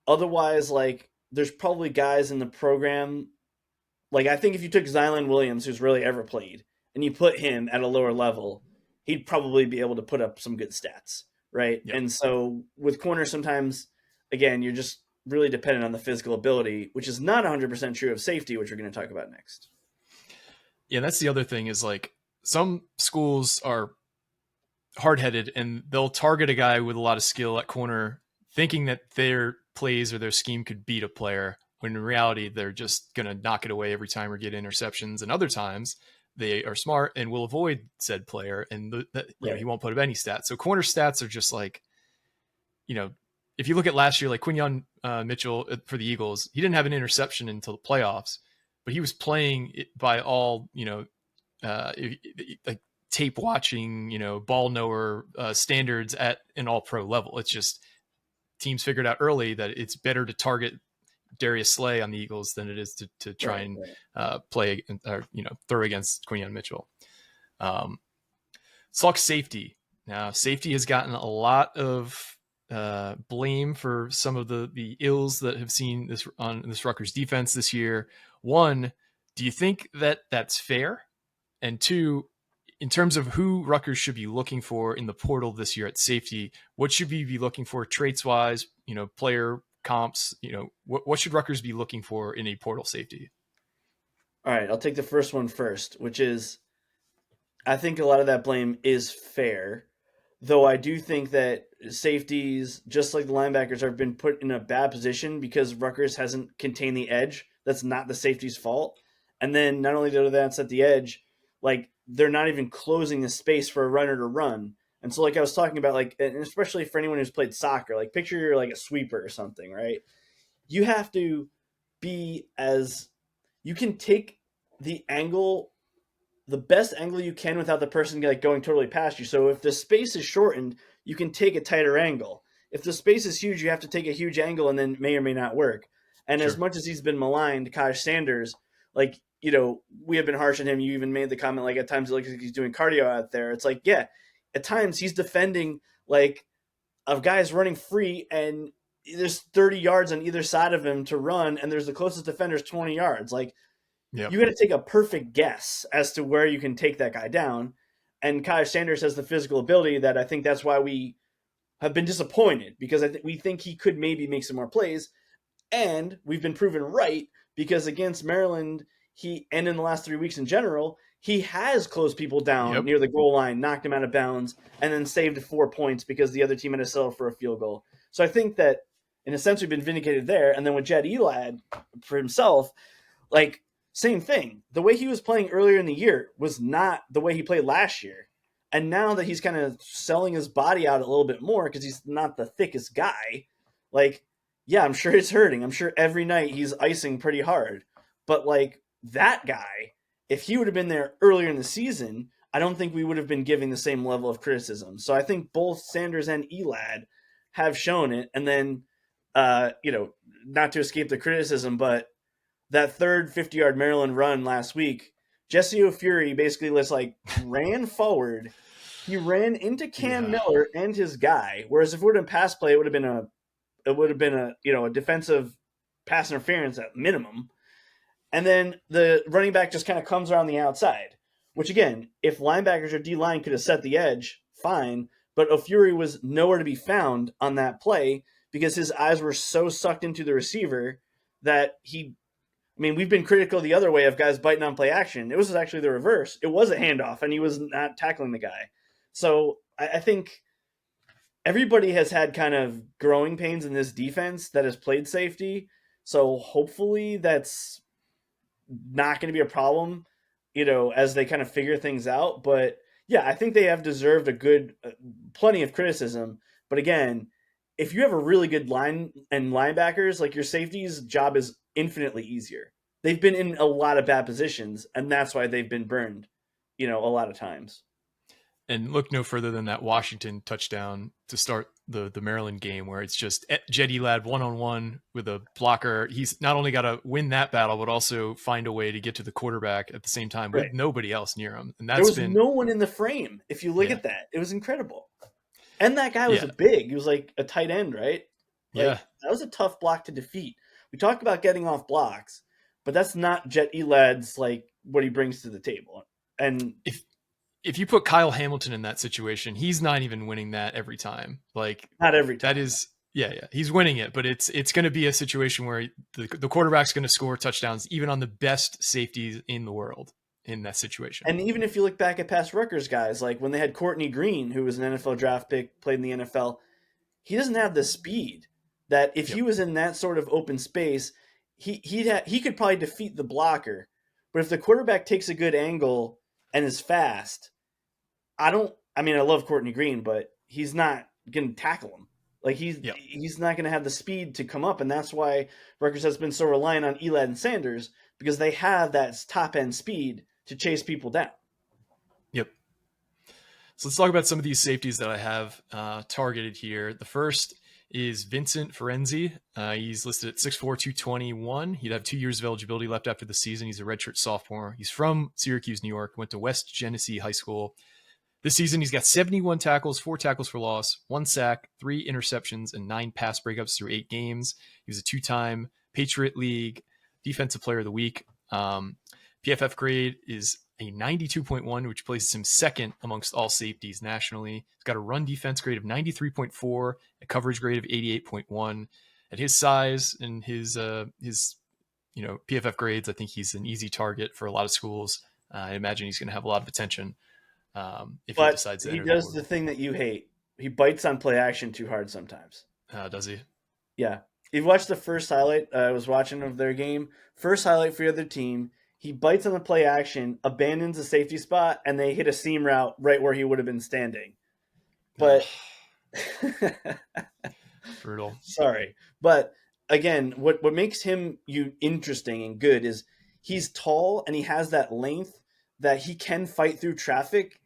otherwise, like there's probably guys in the program. Like I think if you took Zylan Williams, who's really ever played, and you put him at a lower level, he'd probably be able to put up some good stats. Right. Yep. And so with corners, sometimes, again, you're just really dependent on the physical ability, which is not 100% true of safety, which we're going to talk about next. Yeah, that's the other thing is like some schools are hard-headed and they'll target a guy with a lot of skill at corner thinking that their plays or their scheme could beat a player, when in reality they're just going to knock it away every time or get interceptions. And other times they are smart and will avoid said player and he won't put up any stats. So corner stats are just like, if you look at last year, like Quinyon Mitchell for the Eagles, he didn't have an interception until the playoffs, but he was playing it by all, like tape watching, ball knower standards at an all pro level. It's just teams figured out early that it's better to target Darius Slay on the Eagles than it is to try and play or throw against Quinyon Mitchell. Let's safety. Now, safety has gotten a lot of blame for some of the ills that have seen this on this Rutgers defense this year. One, do you think that that's fair? And two, in terms of who Rutgers should be looking for in the portal this year at safety, what should we be looking for traits wise, player comps, what should Rutgers be looking for in a portal safety? All right, I'll take the first one first, which is I think a lot of that blame is fair, though I do think that safeties, just like the linebackers, have been put in a bad position because Rutgers hasn't contained the edge. That's not the safety's fault. And then not only do that's at the edge, like they're not even closing the space for a runner to run. And so like I was talking about, like, and especially for anyone who's played soccer, like picture you're like a sweeper or something, right? You have to be you can take the angle, the best angle you can without the person like going totally past you. So if the space is shortened, you can take a tighter angle. If the space is huge, you have to take a huge angle and then may or may not work. And as much as he's been maligned, Kaj Sanders, like, we have been harsh on him. You even made the comment, like, at times it looks like he's doing cardio out there. It's like, yeah, at times he's defending, like, of guys running free, and there's 30 yards on either side of him to run, and there's the closest defender's 20 yards. Like, you got to take a perfect guess as to where you can take that guy down. and Kyle Sanders has the physical ability that I think that's why we have been disappointed, because we think he could maybe make some more plays. And we've been proven right, because against Maryland, and in the last 3 weeks in general, he has closed people down near the goal line, knocked him out of bounds, and then saved 4 points because the other team had to settle for a field goal. So I think that in a sense we've been vindicated there. And then with Jed Elad for himself, like, same thing. The way he was playing earlier in the year was not the way he played last year. And now that he's kind of selling his body out a little bit more because he's not the thickest guy, like, yeah, I'm sure it's hurting. I'm sure every night he's icing pretty hard. But, like, that guy, if he would have been there earlier in the season, I don't think we would have been giving the same level of criticism. So I think both Sanders and Elad have shown it. And then, not to escape the criticism, but that third 50-yard Maryland run last week, Jesse O'Fury basically ran forward. He ran into Cam Miller and his guy. Whereas if it would have been pass play, it would have been a defensive pass interference at minimum. And then the running back just kind of comes around the outside, which again, if linebackers or D-line could have set the edge, fine. But O'Fury was nowhere to be found on that play because his eyes were so sucked into the receiver that we've been critical the other way of guys biting on play action. It was actually the reverse. It was a handoff, and he was not tackling the guy. So I think everybody has had kind of growing pains in this defense that has played safety. So hopefully that's not going to be a problem, as they kind of figure things out. But yeah, I think they have deserved plenty of criticism. But again, if you have a really good line and linebackers, like, your safety's job is infinitely easier. They've been in a lot of bad positions, and that's why they've been burned, a lot of times. And look no further than that Washington touchdown to start the Maryland game, where it's just Jed Elad one-on-one with a blocker. He's not only got to win that battle, but also find a way to get to the quarterback at the same time with nobody else near him. And there was no one in the frame. If you look at that, it was incredible. And that guy was he was like a tight end, right? That was a tough block to defeat. We talk about getting off blocks, but that's not Jet Elad's, what he brings to the table. And if you put Kyle Hamilton in that situation, he's not even winning that every time. Not every time. That is, he's winning it, but it's going to be a situation where the quarterback's going to score touchdowns even on the best safeties in the world in that situation. And even if you look back at past Rutgers guys, like when they had Courtney Green, who was an NFL draft pick, played in the NFL, he doesn't have the speed that if he was in that sort of open space, he could probably defeat the blocker. But if the quarterback takes a good angle and is fast, I love Courtney Green, but he's not going to tackle him. He's not going to have the speed to come up, and that's why Rutgers has been so reliant on Elad and Sanders, because they have that top-end speed to chase people down. Yep. So let's talk about some of these safeties that I have targeted here. The first is Vincent Ferenzi. He's listed at 6'4", 221. He'd have 2 years of eligibility left after the season. He's a redshirt sophomore. He's from Syracuse, New York, went to West Genesee High School. This season, he's got 71 tackles, 4 tackles for loss, 1 sack, 3 interceptions, and 9 pass breakups through 8 games. He was a 2-time Patriot League Defensive Player of the Week. PFF grade is a 92.1, which places him second amongst all safeties nationally. He's got a run defense grade of 93.4, a coverage grade of 88.1. At his size and his PFF grades, I think he's an easy target for a lot of schools. I imagine he's going to have a lot of attention. If he decides that he does the thing that you hate. He bites on play action too hard sometimes. Does he? Yeah. You've watched the first highlight I was watching of their game. First highlight for the other team. He bites on the play action, abandons the safety spot, and they hit a seam route right where he would have been standing. But brutal. Sorry. But again, what makes him interesting and good is he's tall and he has that length that he can fight through traffic.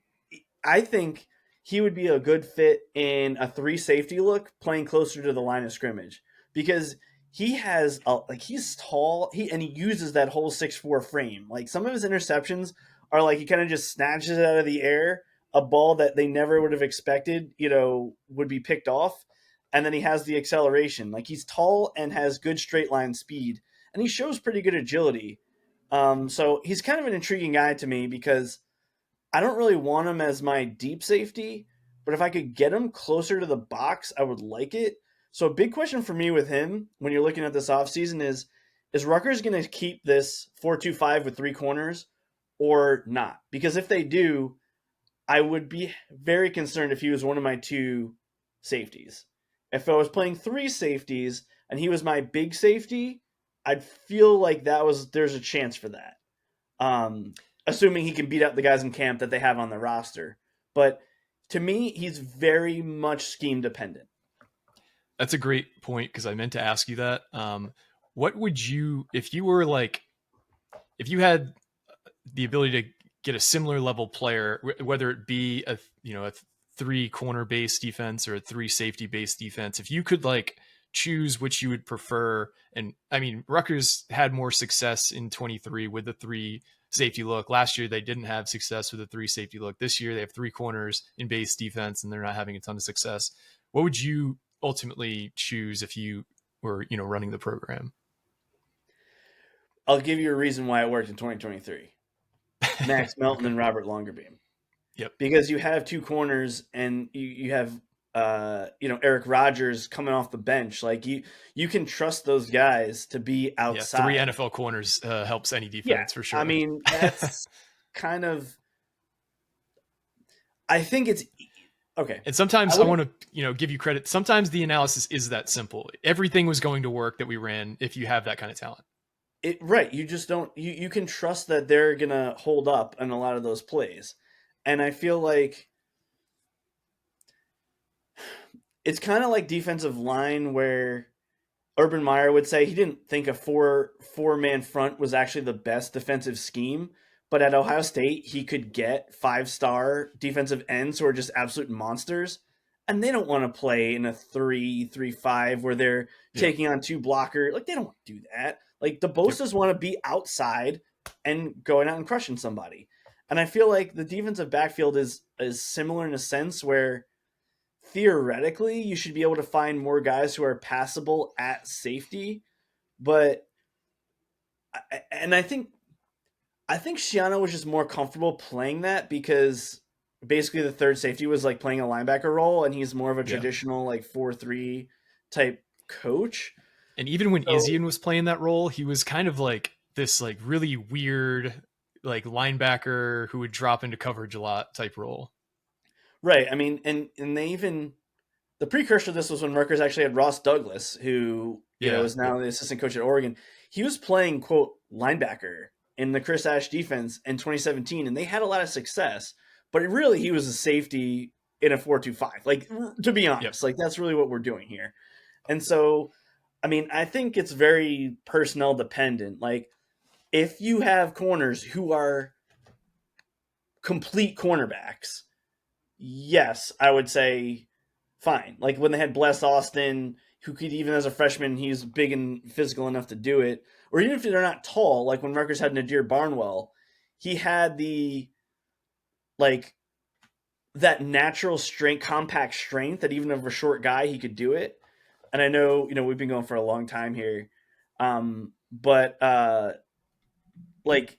I think he would be a good fit in a 3 safety look playing closer to the line of scrimmage, because he's tall, and he uses that whole 6'4" frame. Like, some of his interceptions are like he kind of just snatches it out of the air, a ball that they never would have expected, would be picked off. And then he has the acceleration. Like, he's tall and has good straight line speed, and he shows pretty good agility. So he's kind of an intriguing guy to me, because I don't really want him as my deep safety, but if I could get him closer to the box, I would like it. So a big question for me with him when you're looking at this offseason is Rutgers going to keep this 4-2-5 with three corners or not? Because if they do, I would be very concerned if he was one of my two safeties. If I was playing three safeties and he was my big safety, I'd feel like there's a chance for that. Assuming he can beat out the guys in camp that they have on the roster. But to me, he's very much scheme dependent. That's a great point because I meant to ask you that. What would you, if you were like, if you had the ability to get a similar level player, whether it be a three corner based defense or a three safety based defense, if you could like choose which you would prefer, and I mean Rutgers had more success in 23 with the three safety look. Last year they didn't have success with a three safety look. This year they have three corners in base defense and they're not having a ton of success. What would you ultimately choose if you were running the program? I'll give you a reason why it worked in 2023. Max Melton Okay. and Robert Longerbeam. Yep. Because you have two corners and you have Eric Rogers coming off the bench. Like you can trust those guys to be outside. Yeah, three NFL corners helps any defense for sure. I mean, that's kind of. I think it's okay. And sometimes I want to, give you credit. Sometimes the analysis is that simple. Everything was going to work that we ran if you have that kind of talent. Right. You just don't. You can trust that they're gonna hold up in a lot of those plays, and I feel like it's kind of like defensive line where Urban Meyer would say he didn't think a four-man front was actually the best defensive scheme, but at Ohio State he could get 5-star defensive ends who are just absolute monsters, and they don't want to play in a 3-3-5 where they're taking on two blockers. Like they don't want to do that. Like the Bosas want to be outside and going out and crushing somebody. And I feel like the defensive backfield is similar in a sense where theoretically you should be able to find more guys who are passable at safety, but I think Shiano was just more comfortable playing that because basically the third safety was like playing a linebacker role and he's more of a traditional like 4-3 type coach. And even when Izian was playing that role, he was kind of like this like really weird like linebacker who would drop into coverage a lot type role. Right. I mean, and they even the precursor to this was when Rutgers actually had Ross Douglas, who is now the assistant coach at Oregon. He was playing quote linebacker in the Chris Ash defense in 2017, and they had a lot of success. But really, he was a safety in a 4-2-5. Like to be honest, like that's really what we're doing here. And so, I mean, I think it's very personnel dependent. Like if you have corners who are complete cornerbacks, yes, I would say fine. Like when they had Bless Austin, who could even as a freshman, he's big and physical enough to do it. Or even if they're not tall, like when Rutgers had Nadir Barnwell, he had the like that natural strength, compact strength that even of a short guy, he could do it. And I know, we've been going for a long time here. But like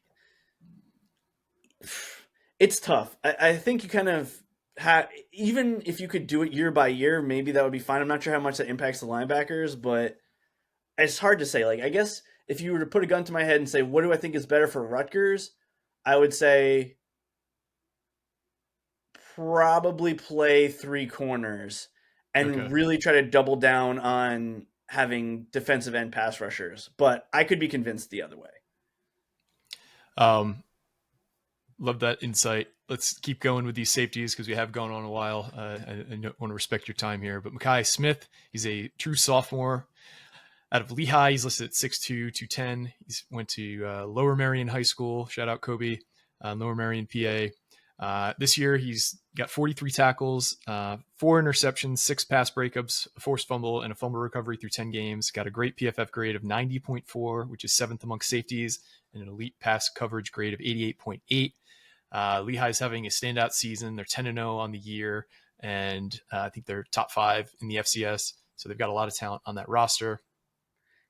it's tough. I think you kind of even if you could do it year by year, maybe that would be fine. I'm not sure how much that impacts the linebackers, but it's hard to say. Like, I guess if you were to put a gun to my head and say, what do I think is better for Rutgers? I would say probably play three corners and really try to double down on having defensive end pass rushers. But I could be convinced the other way. Love that insight. Let's keep going with these safeties because we have gone on a while. I want to respect your time here. But Mekhi Smith, he's a true sophomore out of Lehigh. He's listed at 6'2", 210. He went to Lower Merion High School. Shout out Kobe, Lower Merion, PA. This year, he's got 43 tackles, 4 interceptions, 6 pass breakups, a forced fumble, and a fumble recovery through 10 games. Got a great PFF grade of 90.4, which is 7th among safeties, and an elite pass coverage grade of 88.8. Lehigh's having a standout season. They're 10-0 on the year, and I think they're top 5 in the FCS. So they've got a lot of talent on that roster.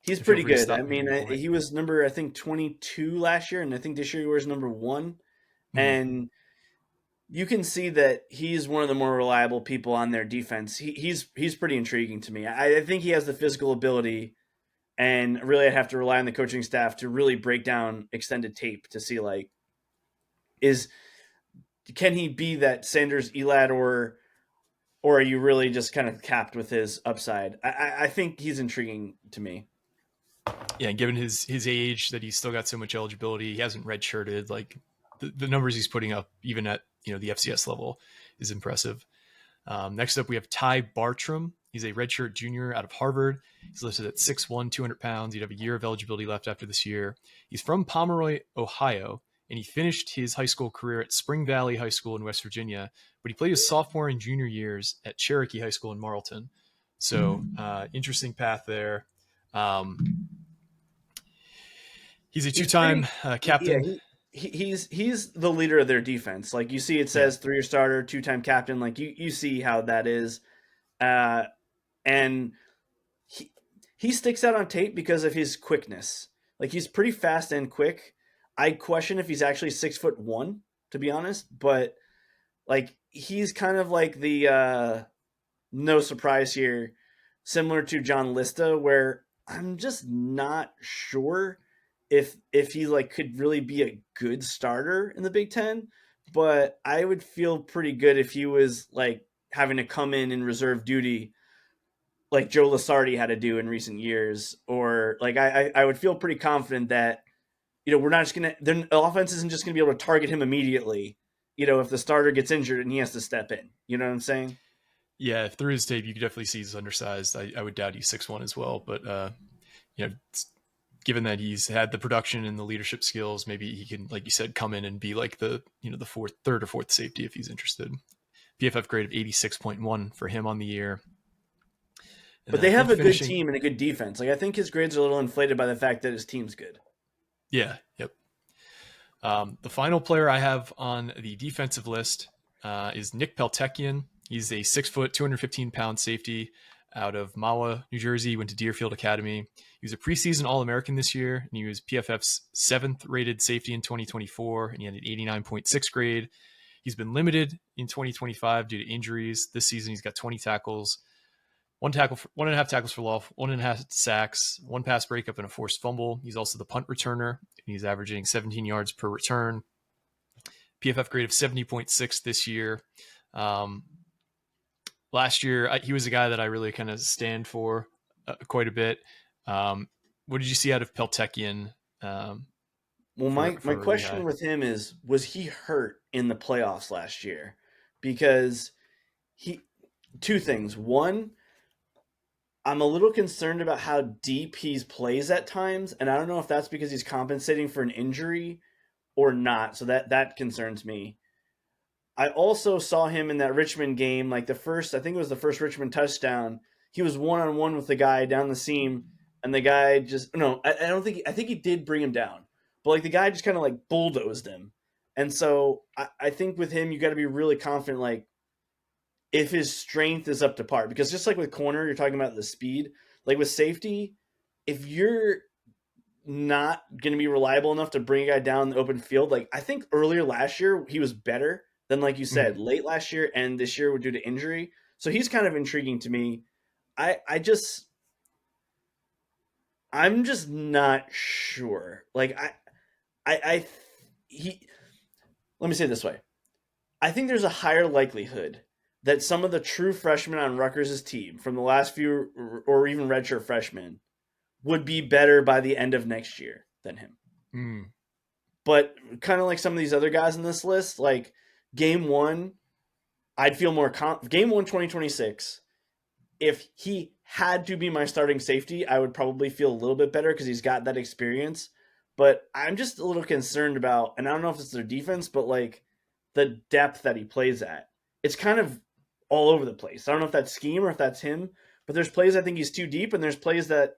He's pretty good. I mean, he was number, I think, 22 last year, and I think this year he was number 1. Mm-hmm. And you can see that he's one of the more reliable people on their defense. He's pretty intriguing to me. I think he has the physical ability, and really I'd have to rely on the coaching staff to really break down extended tape to see like is can he be that Sanders Elad, or are you really just kind of capped with his upside? I think he's intriguing to me. Yeah, and given his age, that he's still got so much eligibility, he hasn't redshirted. Like the numbers he's putting up, even at the FCS level, is impressive. Next up, we have Ty Bartram. He's a redshirt junior out of Harvard. He's listed at 6'1", 200 pounds. He'd have a year of eligibility left after this year. He's from Pomeroy, Ohio, and he finished his high school career at Spring Valley High School in West Virginia, but he played his sophomore and junior years at Cherokee High School in Marlton. So interesting path there. He's a two-time captain. Yeah, he's the leader of their defense. Like you see, it says 3-year starter, 2-time captain. Like you see how that is, and he sticks out on tape because of his quickness. Like he's pretty fast and quick. I question if he's actually 6'1", to be honest, but like he's kind of like the no surprise here, similar to John Lista, where I'm just not sure if he like could really be a good starter in the Big Ten, but I would feel pretty good if he was like having to come in reserve duty like Joe Lasardi had to do in recent years, or like I would feel pretty confident that we're not just gonna the offense isn't just gonna be able to target him immediately. If the starter gets injured and he has to step in, you know what I'm saying? Yeah, through his tape, you could definitely see he's undersized. I would doubt he's 6'1" as well, but given that he's had the production and the leadership skills, maybe he can, like you said, come in and be like the third or fourth safety if he's interested. PFF grade of 86.1 for him on the year. But they have a good team and a good defense. Like I think his grades are a little inflated by the fact that his team's good. Yeah. Yep. The final player I have on the defensive list is Nick Peltekian. He's a 6 foot, 215 pound safety out of Mahwah, New Jersey. He went to Deerfield Academy. He was a preseason All-American this year, and he was PFF's 7th rated safety in 2024, and he had an 89.6 grade. He's been limited in 2025 due to injuries. This season, he's got 20 tackles, 1.5 tackles for loss, 1.5 sacks, 1 pass breakup, and a forced fumble. He's also the punt returner, and he's averaging 17 yards per return. PFF grade of 70.6 this year. Last year, he was a guy that I really kind of stand for quite a bit. What did you see out of Peltekian? Well, my question with him is, was he hurt in the playoffs last year? Because two things. One, I'm a little concerned about how deep he plays at times, and I don't know if that's because he's compensating for an injury or not. So that concerns me. I also saw him in that Richmond game, like I think it was the first Richmond touchdown. He was one-on-one with the guy down the seam, and the guy I think he did bring him down, but like the guy just kind of like bulldozed him. And so I think with him, you got to be really confident, like if his strength is up to par, because just like with corner, you're talking about the speed, like with safety, if you're not going to be reliable enough to bring a guy down the open field, like I think earlier last year, he was better than, like you said, late last year and this year were due to injury. So he's kind of intriguing to me. I'm just not sure. Like let me say it this way. I think there's a higher likelihood that some of the true freshmen on Rutgers' team from the last few or even redshirt freshmen would be better by the end of next year than him. But kind of like some of these other guys in this list, like game one, I'd feel more game one 2026. If he had to be my starting safety, I would probably feel a little bit better because he's got that experience. But I'm just a little concerned about, and I don't know if it's their defense, but like the depth that he plays at. It's kind of all over the place. I don't know if that's scheme or if that's him, but there's plays I think he's too deep, and there's plays that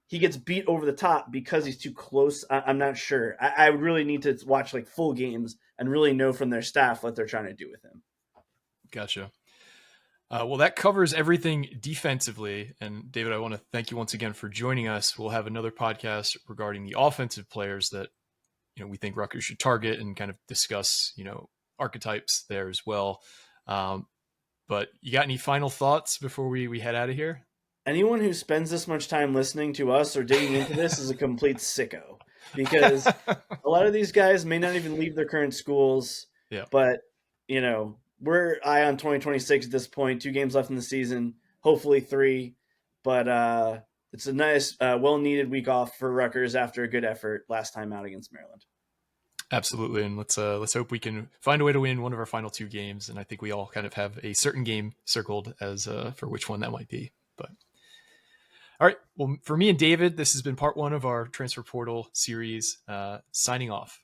he gets beat over the top because he's too close. I'm not sure. I would really need to watch like full games and really know from their staff what they're trying to do with him. Gotcha. Well, that covers everything defensively. And David, I want to thank you once again for joining us. We'll have another podcast regarding the offensive players that we think Rutgers should target and kind of discuss archetypes there as well. But you got any final thoughts before we head out of here? Anyone who spends this much time listening to us or digging into this is a complete sicko, because a lot of these guys may not even leave their current schools. Yeah. But, we're eye on 2026 at this point. 2 games left in the season, hopefully 3. But it's a nice, well-needed week off for Rutgers after a good effort last time out against Maryland. Absolutely, and let's hope we can find a way to win one of our final 2 games. And I think we all kind of have a certain game circled as for which one that might be. But all right, well, for me and David, this has been part 1 of our transfer portal series. Signing off.